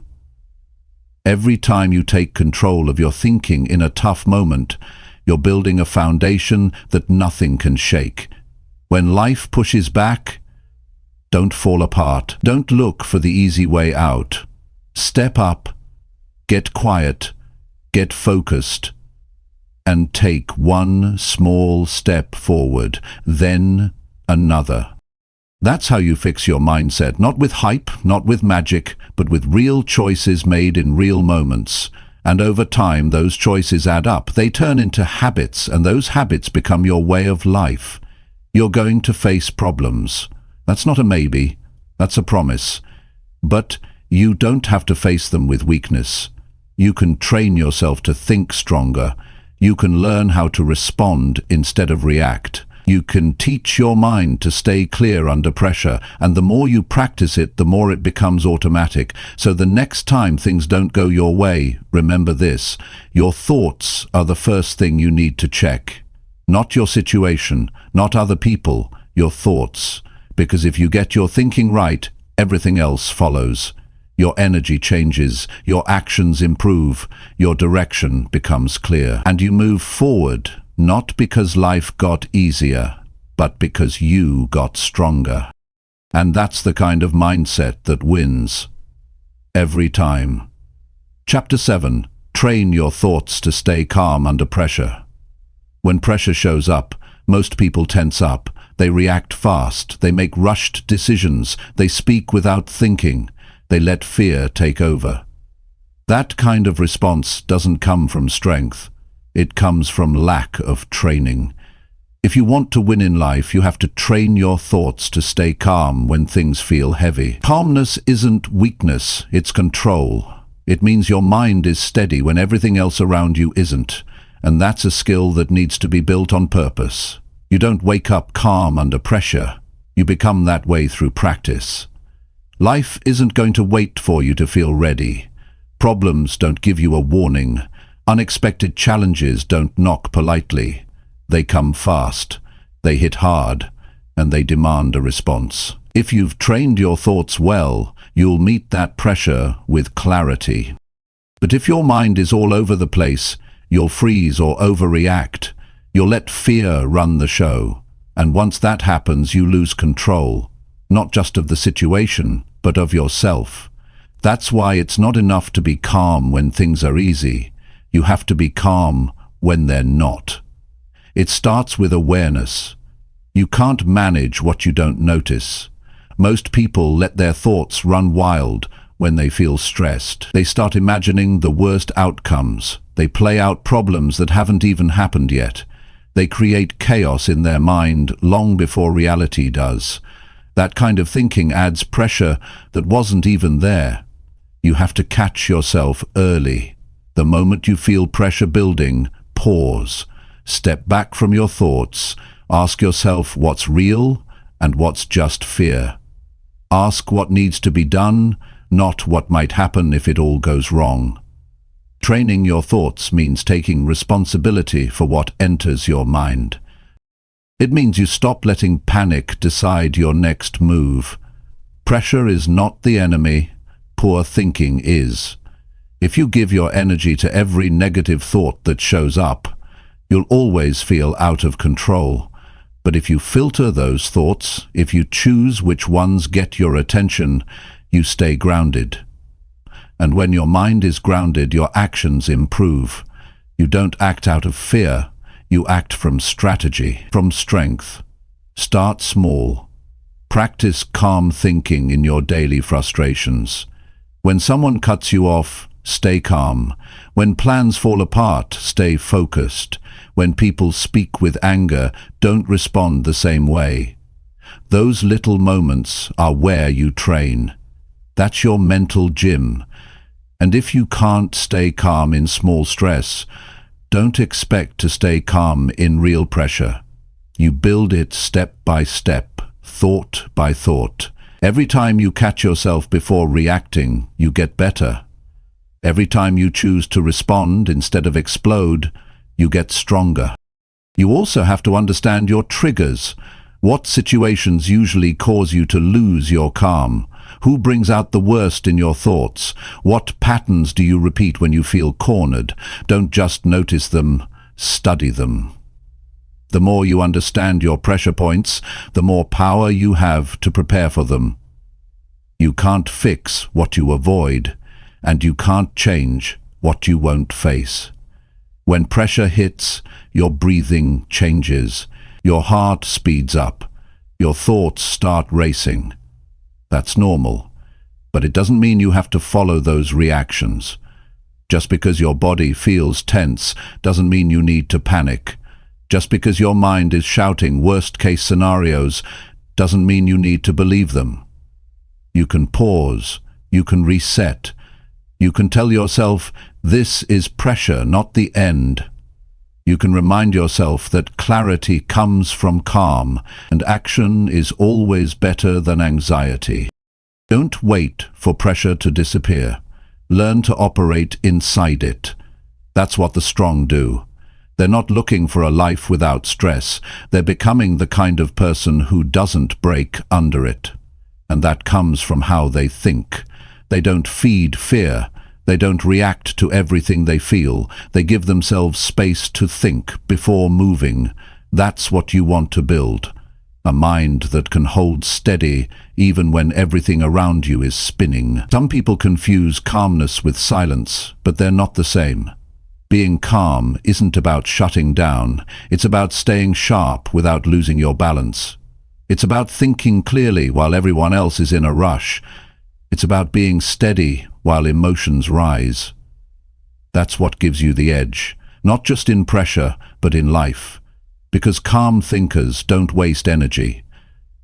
Every time you take control of your thinking in a tough moment, you're building a foundation that nothing can shake. When life pushes back, don't fall apart. Don't look for the easy way out. Step up, get quiet, get focused, and take one small step forward, then another. That's how you fix your mindset, not with hype, not with magic, but with real choices made in real moments. And over time, those choices add up. They turn into habits, and those habits become your way of life. You're going to face problems. That's not a maybe, that's a promise. But you don't have to face them with weakness. You can train yourself to think stronger. You can learn how to respond instead of react. You can teach your mind to stay clear under pressure, and the more you practice it, the more it becomes automatic. So the next time things don't go your way, remember this: your thoughts are the first thing you need to check. Not your situation, not other people, your thoughts. Because if you get your thinking right, everything else follows. Your energy changes, your actions improve, your direction becomes clear, and you move forward. Not because life got easier, but because you got stronger. And that's the kind of mindset that wins. Every time. Chapter 7. Train your thoughts to stay calm under pressure. When pressure shows up, most people tense up. They react fast. They make rushed decisions. They speak without thinking. They let fear take over. That kind of response doesn't come from strength. It comes from lack of training. If you want to win in life, you have to train your thoughts to stay calm when things feel heavy. Calmness isn't weakness, it's control. It means your mind is steady when everything else around you isn't. And that's a skill that needs to be built on purpose. You don't wake up calm under pressure. You become that way through practice. Life isn't going to wait for you to feel ready. Problems don't give you a warning. Unexpected challenges don't knock politely. They come fast, they hit hard, and they demand a response. If you've trained your thoughts well, you'll meet that pressure with clarity. But if your mind is all over the place, you'll freeze or overreact. You'll let fear run the show. And once that happens, you lose control, not just of the situation, but of yourself. That's why it's not enough to be calm when things are easy. You have to be calm when they're not. It starts with awareness. You can't manage what you don't notice. Most people let their thoughts run wild when they feel stressed. They start imagining the worst outcomes. They play out problems that haven't even happened yet. They create chaos in their mind long before reality does. That kind of thinking adds pressure that wasn't even there. You have to catch yourself early. The moment you feel pressure building, pause. Step back from your thoughts. Ask yourself what's real and what's just fear. Ask what needs to be done, not what might happen if it all goes wrong. Training your thoughts means taking responsibility for what enters your mind. It means you stop letting panic decide your next move. Pressure is not the enemy. Poor thinking is. If you give your energy to every negative thought that shows up, you'll always feel out of control. But if you filter those thoughts, if you choose which ones get your attention, you stay grounded. And when your mind is grounded, your actions improve. You don't act out of fear, you act from strategy, from strength. Start small. Practice calm thinking in your daily frustrations. When someone cuts you off, stay calm. When plans fall apart, stay focused. When people speak with anger, don't respond the same way. Those little moments are where you train. That's your mental gym. And if you can't stay calm in small stress, don't expect to stay calm in real pressure. You build it step by step, thought by thought. Every time you catch yourself before reacting, you get better. Every time you choose to respond instead of explode, you get stronger. You also have to understand your triggers. What situations usually cause you to lose your calm? Who brings out the worst in your thoughts? What patterns do you repeat when you feel cornered? Don't just notice them, study them. The more you understand your pressure points, the more power you have to prepare for them. You can't fix what you avoid, and you can't change what you won't face. When pressure hits, your breathing changes, your heart speeds up, your thoughts start racing. That's normal, but it doesn't mean you have to follow those reactions. Just because your body feels tense doesn't mean you need to panic. Just because your mind is shouting worst-case scenarios doesn't mean you need to believe them. You can pause, you can reset, you can tell yourself, this is pressure, not the end. You can remind yourself that clarity comes from calm, and action is always better than anxiety. Don't wait for pressure to disappear. Learn to operate inside it. That's what the strong do. They're not looking for a life without stress. They're becoming the kind of person who doesn't break under it. And that comes from how they think. They don't feed fear. They don't react to everything they feel. They give themselves space to think before moving. That's what you want to build. A mind that can hold steady even when everything around you is spinning. Some people confuse calmness with silence, but they're not the same. Being calm isn't about shutting down. It's about staying sharp without losing your balance. It's about thinking clearly while everyone else is in a rush. It's about being steady while emotions rise. That's what gives you the edge, not just in pressure, but in life. Because calm thinkers don't waste energy.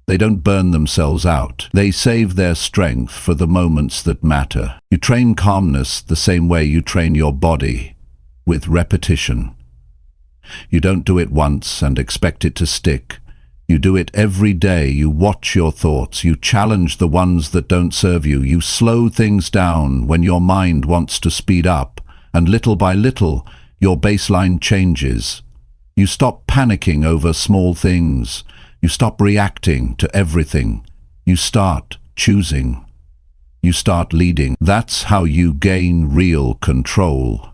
They don't burn themselves out. They save their strength for the moments that matter. You train calmness the same way you train your body, with repetition. You don't do it once and expect it to stick. You do it every day. You watch your thoughts. You challenge the ones that don't serve you. You slow things down when your mind wants to speed up. And little by little, your baseline changes. You stop panicking over small things. You stop reacting to everything. You start choosing. You start leading. That's how you gain real control.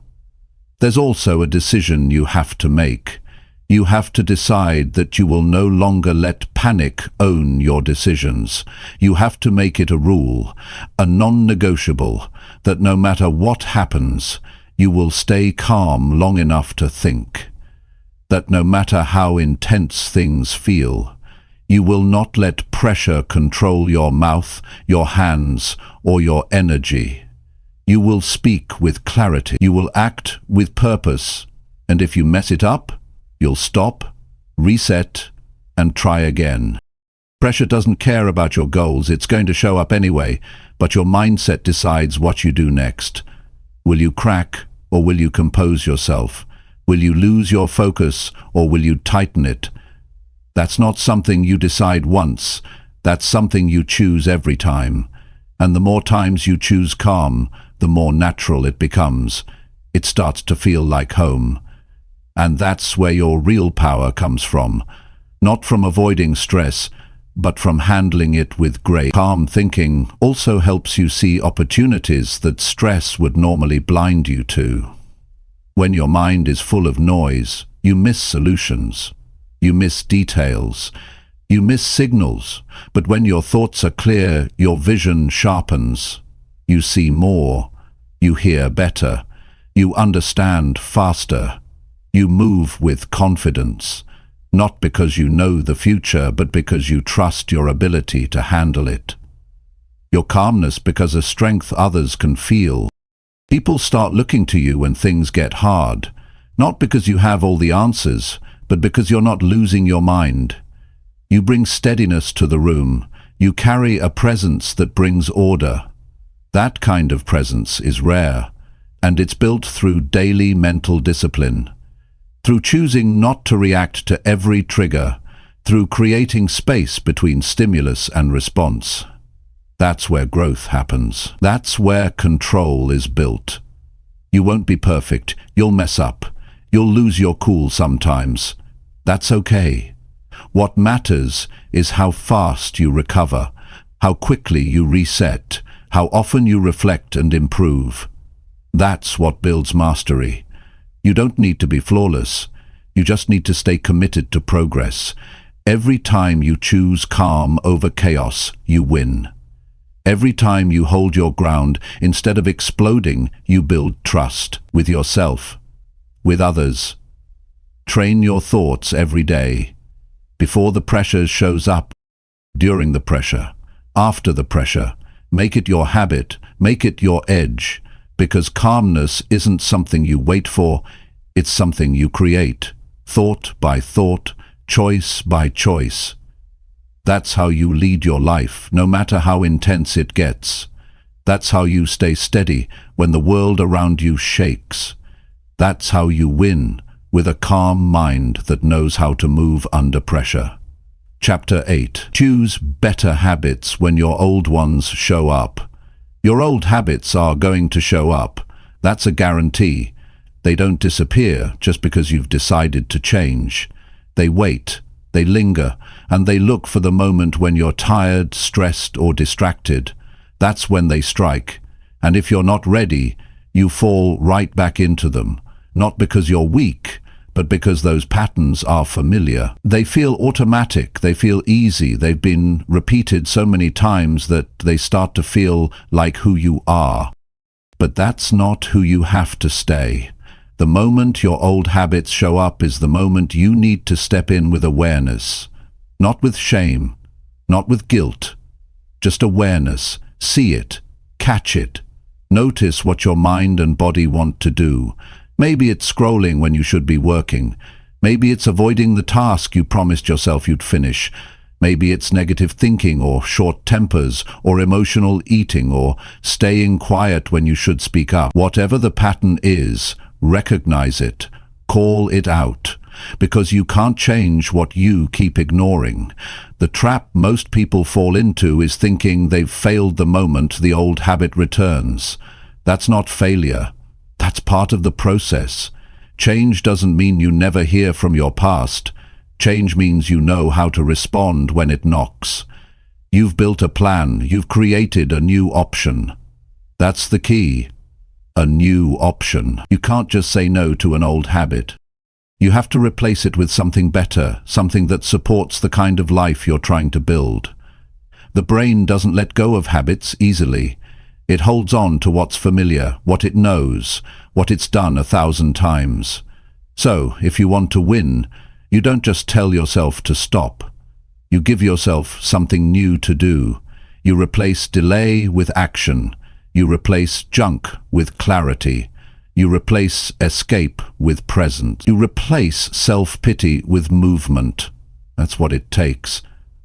There's also a decision you have to make. You have to decide that you will no longer let panic own your decisions. You have to make it a rule, a non-negotiable, that no matter what happens, you will stay calm long enough to think. That no matter how intense things feel, you will not let pressure control your mouth, your hands, or your energy. You will speak with clarity. You will act with purpose. And if you mess it up, you'll stop, reset, and try again. Pressure doesn't care about your goals. It's going to show up anyway, but your mindset decides what you do next. Will you crack, or will you compose yourself? Will you lose your focus, or will you tighten it? That's not something you decide once. That's something you choose every time. And the more times you choose calm, the more natural it becomes. It starts to feel like home. And that's where your real power comes from. Not from avoiding stress, but from handling it with grace. Calm thinking also helps you see opportunities that stress would normally blind you to. When your mind is full of noise, you miss solutions. You miss details. You miss signals. But when your thoughts are clear, your vision sharpens. You see more. You hear better. You understand faster. You move with confidence. Not because you know the future, but because you trust your ability to handle it. Your calmness because a strength others can feel. People start looking to you when things get hard, not because you have all the answers, but because you're not losing your mind. You bring steadiness to the room. You carry a presence that brings order. That kind of presence is rare, and it's built through daily mental discipline. Through choosing not to react to every trigger, through creating space between stimulus and response. That's where growth happens. That's where control is built. You won't be perfect. You'll mess up. You'll lose your cool sometimes. That's okay. What matters is how fast you recover, how quickly you reset, how often you reflect and improve. That's what builds mastery. You don't need to be flawless. You just need to stay committed to progress. Every time you choose calm over chaos, you win. Every time you hold your ground, instead of exploding, you build trust with yourself, with others. Train your thoughts every day. Before the pressure shows up, during the pressure, after the pressure. Make it your habit, make it your edge. Because calmness isn't something you wait for, it's something you create, thought by thought, choice by choice. That's how you lead your life, no matter how intense it gets. That's how you stay steady when the world around you shakes. That's how you win, with a calm mind that knows how to move under pressure. Chapter 8. Choose better habits when your old ones show up. Your old habits are going to show up. That's a guarantee. They don't disappear just because you've decided to change. They wait, they linger, and they look for the moment when you're tired, stressed, or distracted. That's when they strike. And if you're not ready, you fall right back into them. Not because you're weak, but because those patterns are familiar. They feel automatic, they feel easy, they've been repeated so many times that they start to feel like who you are. But that's not who you have to stay. The moment your old habits show up is the moment you need to step in with awareness. Not with shame, not with guilt. Just awareness. See it, catch it. Notice what your mind and body want to do. Maybe it's scrolling when you should be working. Maybe it's avoiding the task you promised yourself you'd finish. Maybe it's negative thinking or short tempers or emotional eating or staying quiet when you should speak up. Whatever the pattern is, recognize it. Call it out. Because you can't change what you keep ignoring. The trap most people fall into is thinking they've failed the moment the old habit returns. That's not failure. That's part of the process. Change doesn't mean you never hear from your past. Change means you know how to respond when it knocks. You've built a plan. You've created a new option. That's the key. A new option. You can't just say no to an old habit. You have to replace it with something better, something that supports the kind of life you're trying to build. The brain doesn't let go of habits easily. It holds on to what's familiar, what it knows, what it's done 1,000 times. So, if you want to win, you don't just tell yourself to stop. You give yourself something new to do. You replace delay with action. You replace junk with clarity. You replace escape with presence. You replace self-pity with movement. That's what it takes.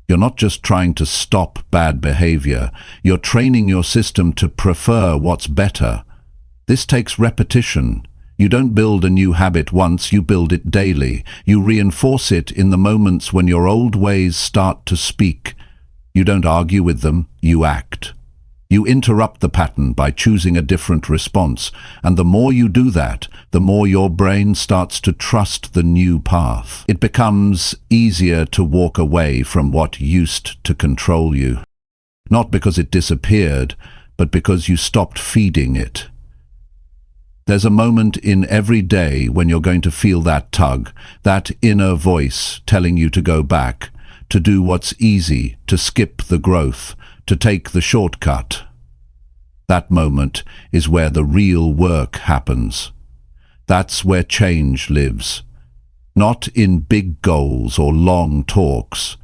You're not just trying to stop bad behavior. You're training your system to prefer what's better. This takes repetition. You don't build a new habit once, you build it daily. You reinforce it in the moments when your old ways start to speak. You don't argue with them, you act. You interrupt the pattern by choosing a different response, and the more you do that, the more your brain starts to trust the new path. It becomes easier to walk away from what used to control you. Not because it disappeared, but because you stopped feeding it. There's a moment in every day when you're going to feel that tug, that inner voice telling you to go back, to do what's easy, to skip the growth, to take the shortcut. That moment is where the real work happens. That's where change lives. Not in big goals or long talks,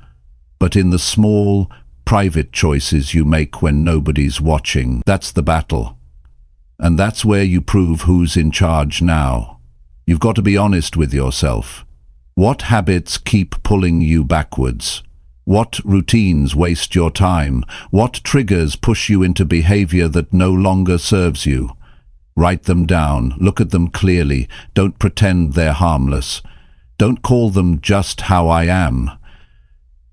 but in the small, private choices you make when nobody's watching. That's the battle. And that's where you prove who's in charge now. You've got to be honest with yourself. What habits keep pulling you backwards? What routines waste your time? What triggers push you into behavior that no longer serves you? Write them down, look at them clearly, don't pretend they're harmless. Don't call them just how I am.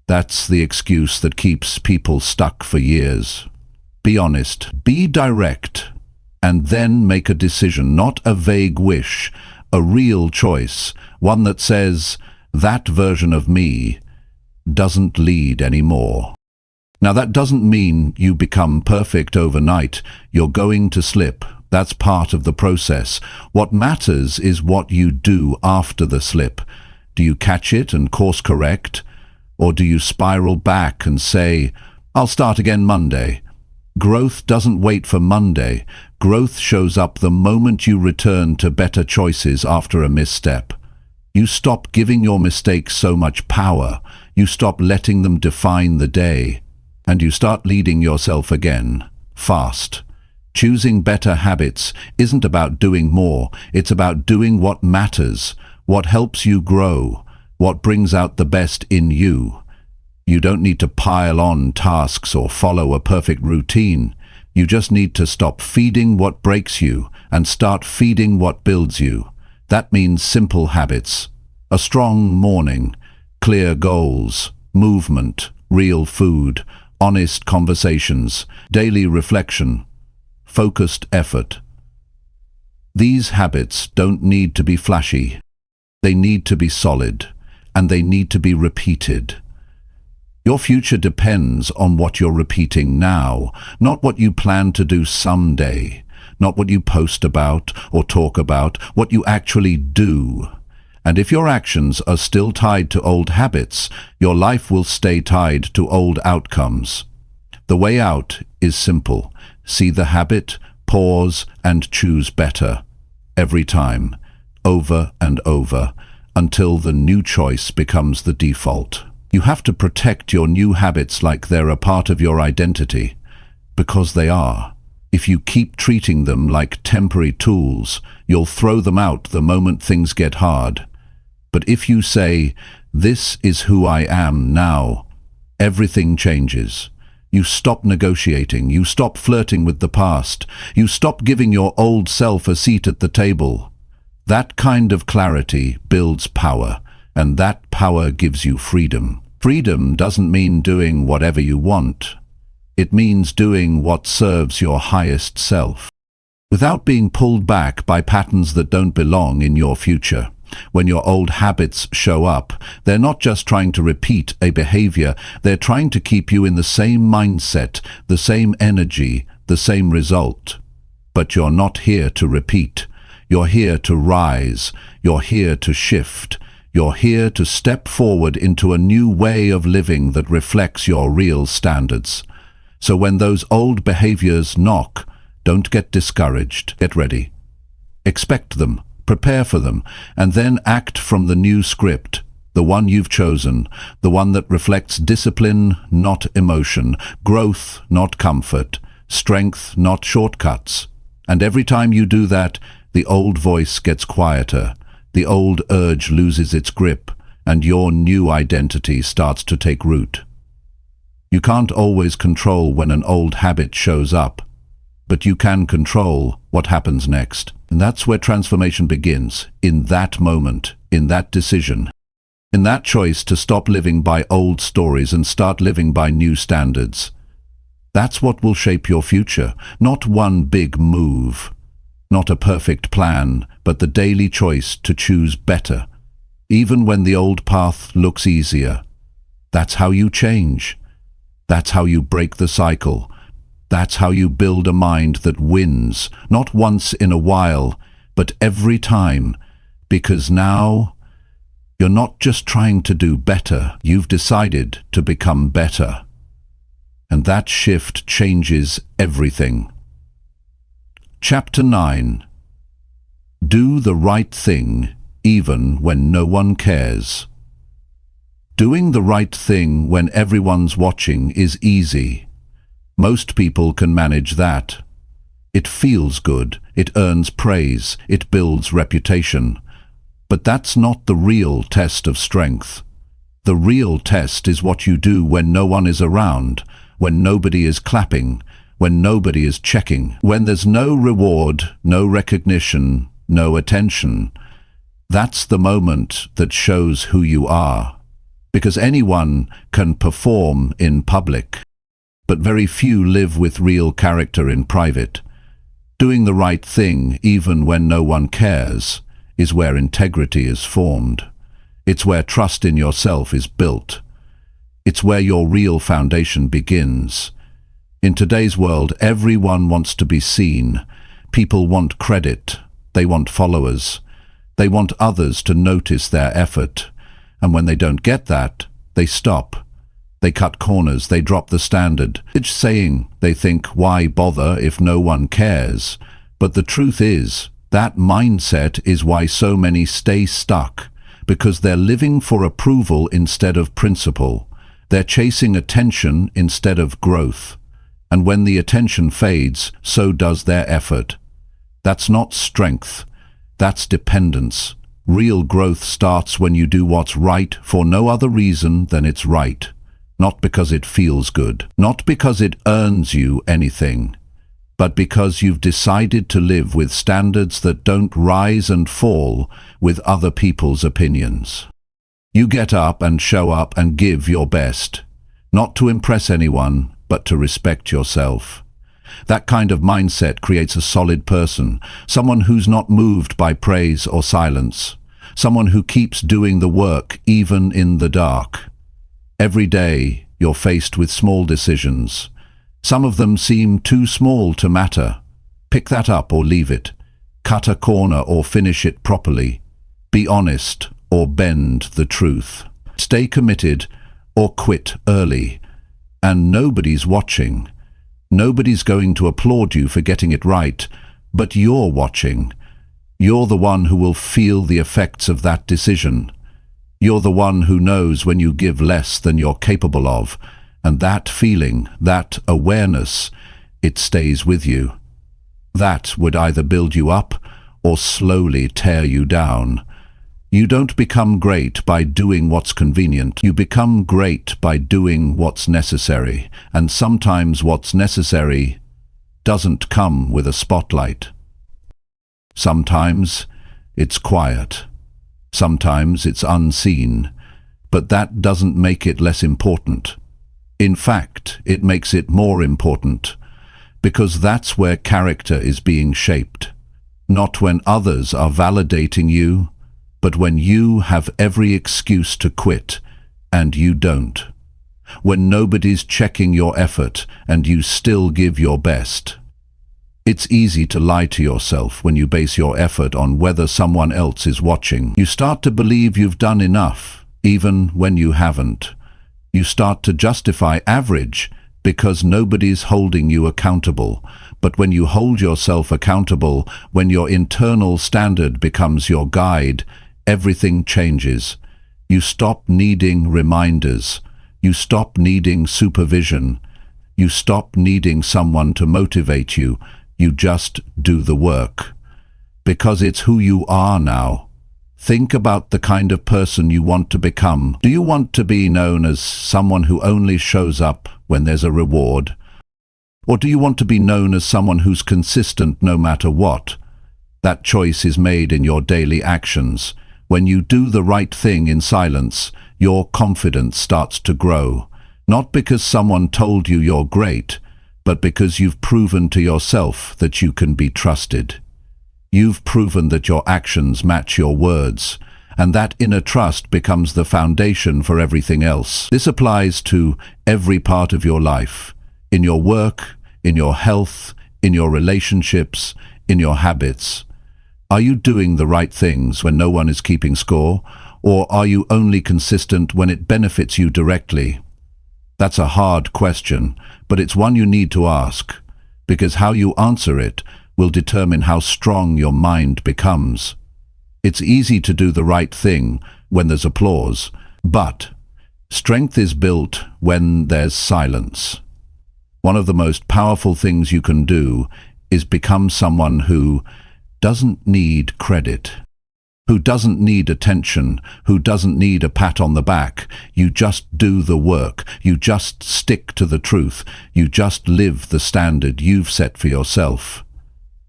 That's the excuse that keeps people stuck for years. Be honest, be direct, and then make a decision, not a vague wish, a real choice, one that says, that version of me doesn't lead anymore. Now that doesn't mean you become perfect overnight. You're going to slip. That's part of the process. What matters is what you do after the slip. Do you catch it and course correct? Or do you spiral back and say, I'll start again Monday? Growth doesn't wait for Monday. Growth shows up the moment you return to better choices after a misstep. You stop giving your mistakes so much power. You stop letting them define the day. And you start leading yourself again, fast. Choosing better habits isn't about doing more. It's about doing what matters, what helps you grow, what brings out the best in you. You don't need to pile on tasks or follow a perfect routine. You just need to stop feeding what breaks you and start feeding what builds you. That means simple habits, a strong morning, clear goals, movement, real food, honest conversations, daily reflection, focused effort. These habits don't need to be flashy. They need to be solid, and they need to be repeated. Your future depends on what you're repeating now, not what you plan to do someday, not what you post about or talk about, what you actually do. And if your actions are still tied to old habits, your life will stay tied to old outcomes. The way out is simple. See the habit, pause, and choose better. Every time, over and over, until the new choice becomes the default. You have to protect your new habits like they're a part of your identity, because they are. If you keep treating them like temporary tools, you'll throw them out the moment things get hard. But if you say, this is who I am now, everything changes. You stop negotiating, you stop flirting with the past, you stop giving your old self a seat at the table. That kind of clarity builds power, and that power gives you freedom. Freedom doesn't mean doing whatever you want. It means doing what serves your highest self, without being pulled back by patterns that don't belong in your future. When your old habits show up, they're not just trying to repeat a behavior, they're trying to keep you in the same mindset, the same energy, the same result. But you're not here to repeat. You're here to rise. You're here to shift. You're here to step forward into a new way of living that reflects your real standards. So when those old behaviors knock, don't get discouraged. Get ready. Expect them. Prepare for them, and then act from the new script, the one you've chosen, the one that reflects discipline, not emotion, growth, not comfort, strength, not shortcuts. And every time you do that, the old voice gets quieter, the old urge loses its grip, and your new identity starts to take root. You can't always control when an old habit shows up, but you can control what happens next. And that's where transformation begins, in that moment, in that decision, in that choice to stop living by old stories and start living by new standards. That's what will shape your future, not one big move, not a perfect plan, but the daily choice to choose better, even when the old path looks easier. That's how you change. That's how you break the cycle. That's how you build a mind that wins, not once in a while, but every time, because now you're not just trying to do better, you've decided to become better. And that shift changes everything. Chapter 9. Do the right thing even when no one cares. Doing the right thing when everyone's watching is easy. Most people can manage that. It feels good, it earns praise, it builds reputation. But that's not the real test of strength. The real test is what you do when no one is around, when nobody is clapping, when nobody is checking, when there's no reward, no recognition, no attention. That's the moment that shows who you are. Because anyone can perform in public, but very few live with real character in private. Doing the right thing, even when no one cares, is where integrity is formed. It's where trust in yourself is built. It's where your real foundation begins. In today's world, everyone wants to be seen. People want credit. They want followers. They want others to notice their effort. And when they don't get that, they stop. They cut corners, they drop the standard. It's saying they think, why bother if no one cares? But the truth is, that mindset is why so many stay stuck, because they're living for approval instead of principle. They're chasing attention instead of growth. And when the attention fades, so does their effort. That's not strength, that's dependence. Real growth starts when you do what's right for no other reason than it's right. Not because it feels good, not because it earns you anything, but because you've decided to live with standards that don't rise and fall with other people's opinions. You get up and show up and give your best, not to impress anyone, but to respect yourself. That kind of mindset creates a solid person, someone who's not moved by praise or silence, someone who keeps doing the work even in the dark. Every day, you're faced with small decisions. Some of them seem too small to matter. Pick that up or leave it. Cut a corner or finish it properly. Be honest or bend the truth. Stay committed or quit early. And nobody's watching. Nobody's going to applaud you for getting it right, but you're watching. You're the one who will feel the effects of that decision. You're the one who knows when you give less than you're capable of, and that feeling, that awareness, it stays with you. That would either build you up or slowly tear you down. You don't become great by doing what's convenient. You become great by doing what's necessary, and sometimes what's necessary doesn't come with a spotlight. Sometimes it's quiet. Sometimes it's unseen, but that doesn't make it less important. In fact, it makes it more important, because that's where character is being shaped. Not when others are validating you, but when you have every excuse to quit, and you don't. When nobody's checking your effort, and you still give your best. It's easy to lie to yourself when you base your effort on whether someone else is watching. You start to believe you've done enough, even when you haven't. You start to justify average because nobody's holding you accountable. But when you hold yourself accountable, when your internal standard becomes your guide, everything changes. You stop needing reminders. You stop needing supervision. You stop needing someone to motivate you. You just do the work. Because it's who you are now. Think about the kind of person you want to become. Do you want to be known as someone who only shows up when there's a reward? Or do you want to be known as someone who's consistent no matter what? That choice is made in your daily actions. When you do the right thing in silence, your confidence starts to grow. Not because someone told you you're great, but because you've proven to yourself that you can be trusted. You've proven that your actions match your words, and that inner trust becomes the foundation for everything else. This applies to every part of your life, in your work, in your health, in your relationships, in your habits. Are you doing the right things when no one is keeping score, or are you only consistent when it benefits you directly? That's a hard question, but it's one you need to ask, because how you answer it will determine how strong your mind becomes. It's easy to do the right thing when there's applause, but strength is built when there's silence. One of the most powerful things you can do is become someone who doesn't need credit, who doesn't need attention, who doesn't need a pat on the back. You just do the work. You just stick to the truth. You just live the standard you've set for yourself.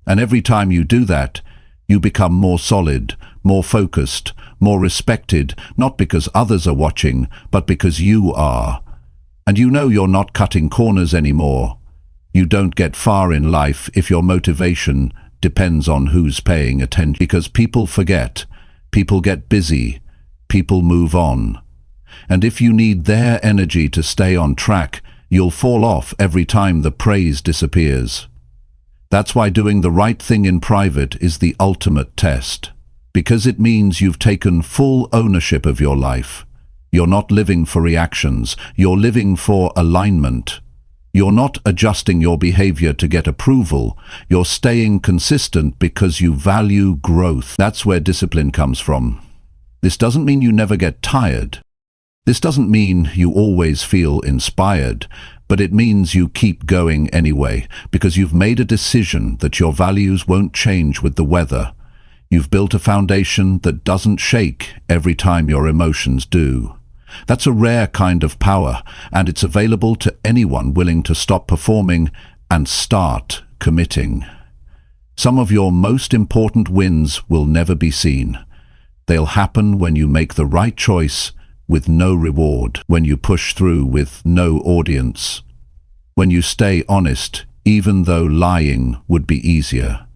And every time you do that, you become more solid, more focused, more respected, not because others are watching, but because you are. And you know you're not cutting corners anymore. You don't get far in life if your motivation depends on who's paying attention, because people forget, people get busy, people move on. And if you need their energy to stay on track, you'll fall off every time the praise disappears. That's why doing the right thing in private is the ultimate test, because it means you've taken full ownership of your life. You're not living for reactions, you're living for alignment. You're not adjusting your behavior to get approval. You're staying consistent because you value growth. That's where discipline comes from. This doesn't mean you never get tired. This doesn't mean you always feel inspired, but it means you keep going anyway, because you've made a decision that your values won't change with the weather. You've built a foundation that doesn't shake every time your emotions do. That's a rare kind of power, and it's available to anyone willing to stop performing and start committing. Some of your most important wins will never be seen. They'll happen when you make the right choice with no reward, when you push through with no audience, when you stay honest even though lying would be easier.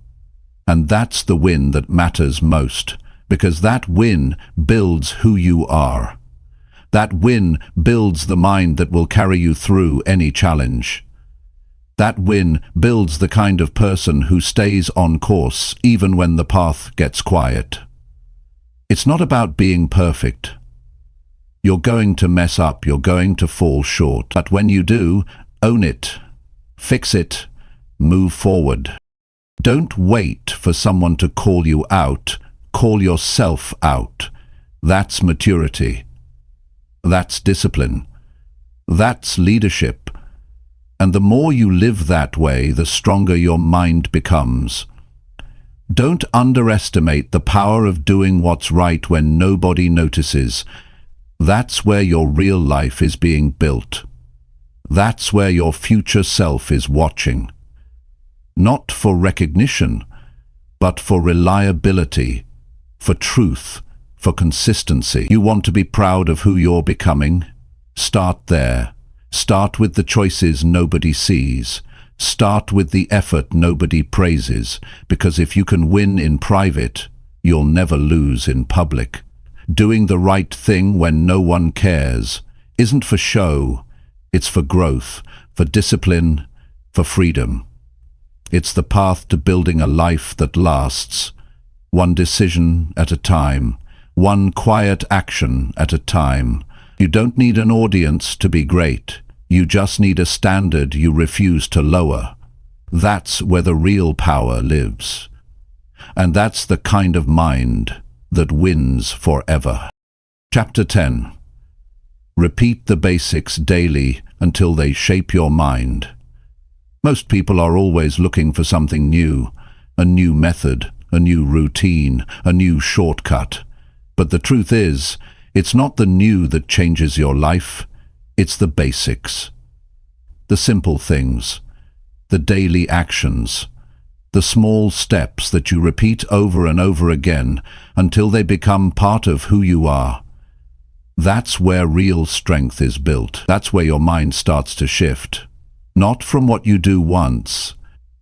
And that's the win that matters most, because that win builds who you are. That win builds the mind that will carry you through any challenge. That win builds the kind of person who stays on course even when the path gets quiet. It's not about being perfect. You're going to mess up, you're going to fall short. But when you do, own it, fix it, move forward. Don't wait for someone to call you out. Call yourself out. That's maturity. That's discipline. That's leadership. And the more you live that way, the stronger your mind becomes. Don't underestimate the power of doing what's right when nobody notices. That's where your real life is being built. That's where your future self is watching. Not for recognition, but for reliability, for truth, for consistency. You want to be proud of who you're becoming? Start there. Start with the choices nobody sees. Start with the effort nobody praises, because if you can win in private, you'll never lose in public. Doing the right thing when no one cares isn't for show, it's for growth, for discipline, for freedom. It's the path to building a life that lasts, one decision at a time, one quiet action at a time. You don't need an audience to be great. You just need a standard you refuse to lower. That's where the real power lives. And that's the kind of mind that wins forever. Chapter 10. Repeat the basics daily until they shape your mind. Most people are always looking for something new, a new method, a new routine, a new shortcut. But the truth is, it's not the new that changes your life, it's the basics. The simple things, the daily actions, the small steps that you repeat over and over again until they become part of who you are. That's where real strength is built. That's where your mind starts to shift. Not from what you do once,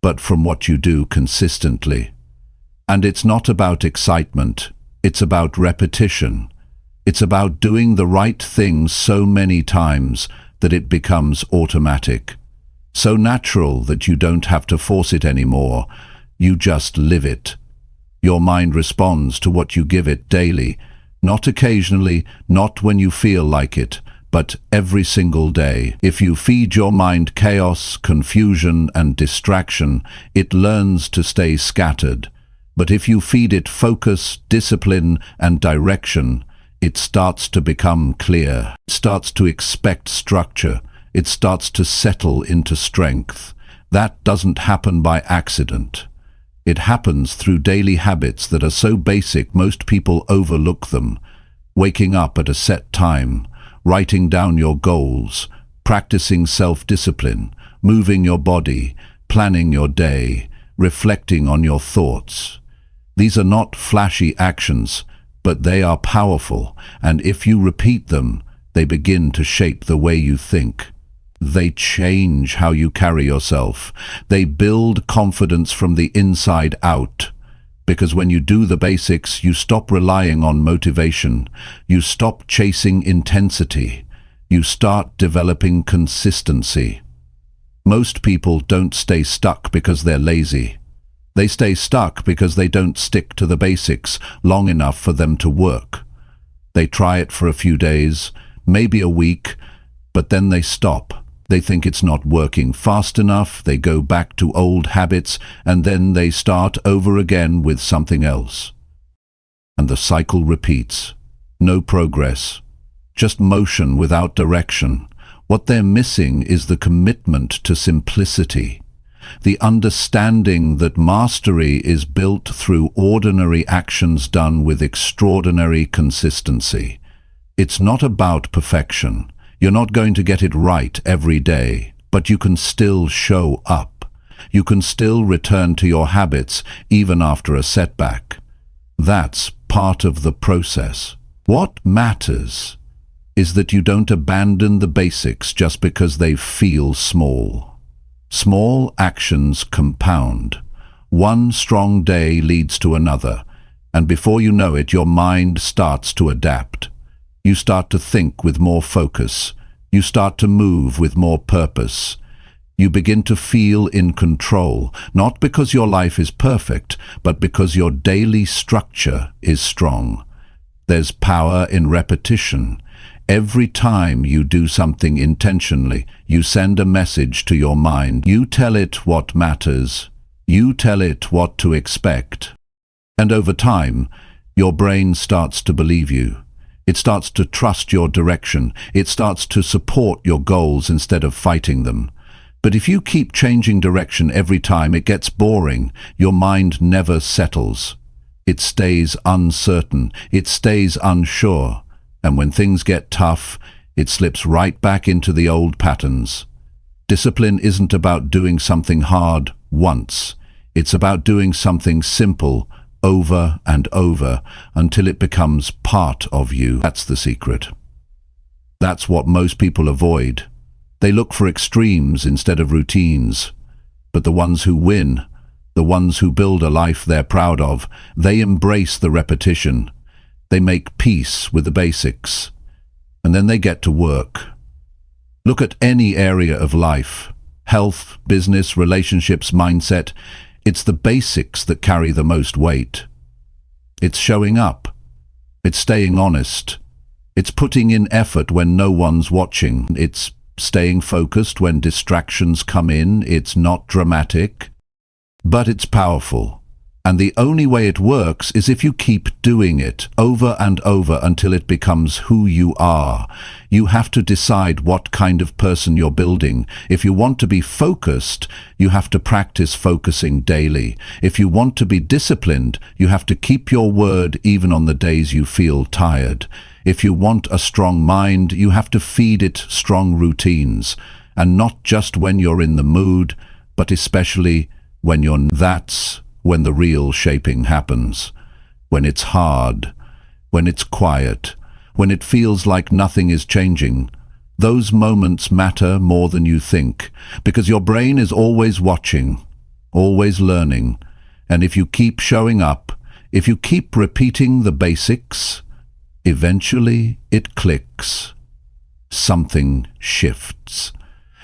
but from what you do consistently. And it's not about excitement. It's about repetition. It's about doing the right thing so many times that it becomes automatic. So natural that you don't have to force it anymore. You just live it. Your mind responds to what you give it daily, not occasionally, not when you feel like it, but every single day. If you feed your mind chaos, confusion, and distraction, it learns to stay scattered. But if you feed it focus, discipline, and direction, it starts to become clear. It starts to expect structure. It starts to settle into strength. That doesn't happen by accident. It happens through daily habits that are so basic most people overlook them. Waking up at a set time, writing down your goals, practicing self-discipline, moving your body, planning your day, reflecting on your thoughts. These are not flashy actions, but they are powerful, and if you repeat them, they begin to shape the way you think. They change how you carry yourself. They build confidence from the inside out. Because when you do the basics, you stop relying on motivation. You stop chasing intensity. You start developing consistency. Most people don't stay stuck because they're lazy. They stay stuck because they don't stick to the basics long enough for them to work. They try it for a few days, maybe a week, but then they stop. They think it's not working fast enough, they go back to old habits, and then they start over again with something else. And the cycle repeats. No progress. Just motion without direction. What they're missing is the commitment to simplicity. The understanding that mastery is built through ordinary actions done with extraordinary consistency. It's not about perfection. You're not going to get it right every day, but you can still show up. You can still return to your habits even after a setback. That's part of the process. What matters is that you don't abandon the basics just because they feel small. Small actions compound. One strong day leads to another, and before you know it, your mind starts to adapt. You start to think with more focus. You start to move with more purpose. You begin to feel in control, not because your life is perfect, but because your daily structure is strong. There's power in repetition. Every time you do something intentionally, you send a message to your mind. You tell it what matters. You tell it what to expect. And over time, your brain starts to believe you. It starts to trust your direction. It starts to support your goals instead of fighting them. But if you keep changing direction every time, it gets boring. Your mind never settles. It stays uncertain. It stays unsure. And when things get tough, it slips right back into the old patterns. Discipline isn't about doing something hard once. It's about doing something simple over and over until it becomes part of you. That's the secret. That's what most people avoid. They look for extremes instead of routines. But the ones who win, the ones who build a life they're proud of, they embrace the repetition. They make peace with the basics. And then they get to work. Look at any area of life. Health, business, relationships, mindset. It's the basics that carry the most weight. It's showing up. It's staying honest. It's putting in effort when no one's watching. It's staying focused when distractions come in. It's not dramatic, but it's powerful. And the only way it works is if you keep doing it over and over until it becomes who you are. You have to decide what kind of person you're building. If you want to be focused, you have to practice focusing daily. If you want to be disciplined, you have to keep your word even on the days you feel tired. If you want a strong mind, you have to feed it strong routines. And not just when you're in the mood, but especially when you're not. That's when the real shaping happens. When it's hard, when it's quiet, when it feels like nothing is changing. Those moments matter more than you think, because your brain is always watching, always learning. And if you keep showing up, if you keep repeating the basics, eventually it clicks. Something shifts.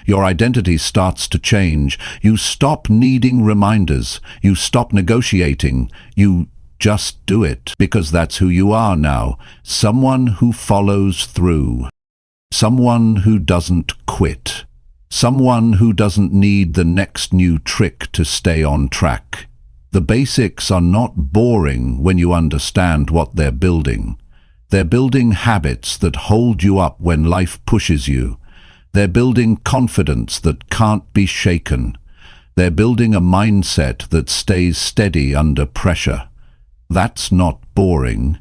Your identity starts to change. You stop needing reminders. You stop negotiating. You Just do it, because that's who you are now. Someone who follows through. Someone who doesn't quit. Someone who doesn't need the next new trick to stay on track. The basics are not boring when you understand what they're building. They're building habits that hold you up when life pushes you. They're building confidence that can't be shaken. They're building a mindset that stays steady under pressure. That's not boring.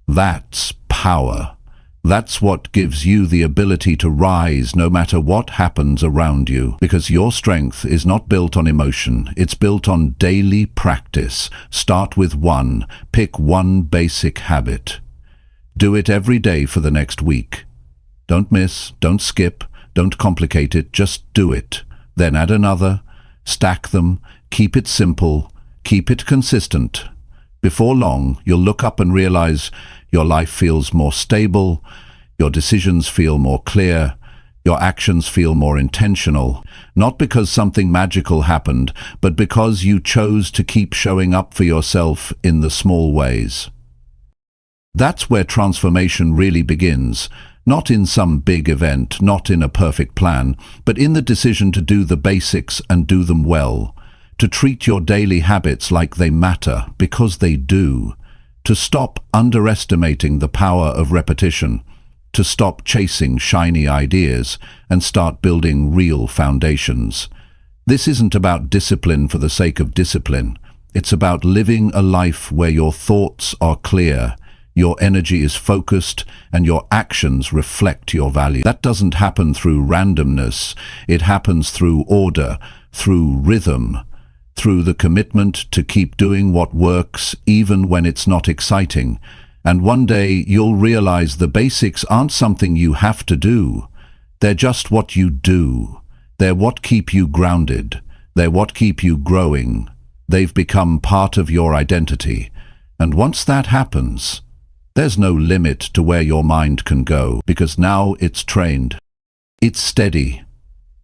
That's power. That's what gives you the ability to rise no matter what happens around you. Because your strength is not built on emotion, it's built on daily practice. Start with one. Pick one basic habit. Do it every day for the next week. Don't miss, don't skip, don't complicate it, just do it. Then add another, stack them, keep it simple, keep it consistent. Before long, you'll look up and realize your life feels more stable, your decisions feel more clear, your actions feel more intentional, not because something magical happened, but because you chose to keep showing up for yourself in the small ways. That's where transformation really begins, not in some big event, not in a perfect plan, but in the decision to do the basics and do them well, to treat your daily habits like they matter, because they do, to stop underestimating the power of repetition, to stop chasing shiny ideas and start building real foundations. This isn't about discipline for the sake of discipline. It's about living a life where your thoughts are clear, your energy is focused, and your actions reflect your value. That doesn't happen through randomness. It happens through order, through rhythm, through the commitment to keep doing what works even when it's not exciting. And one day you'll realize the basics aren't something you have to do. They're just what you do. They're what keep you grounded. They're what keep you growing. They've become part of your identity. And once that happens, there's no limit to where your mind can go, because now it's trained. It's steady.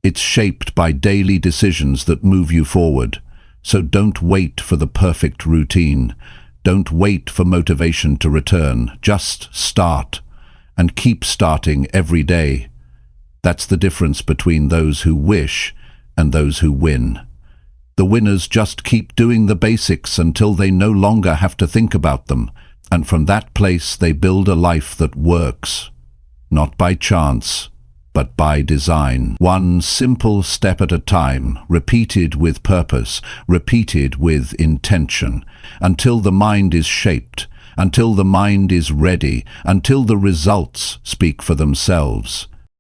It's shaped by daily decisions that move you forward. So don't wait for the perfect routine. Don't wait for motivation to return. Just start, and keep starting every day. That's the difference between those who wish and those who win. The winners just keep doing the basics until they no longer have to think about them, and from that place they build a life that works, not by chance, but by design. One simple step at a time, repeated with purpose, repeated with intention, until the mind is shaped, until the mind is ready, until the results speak for themselves.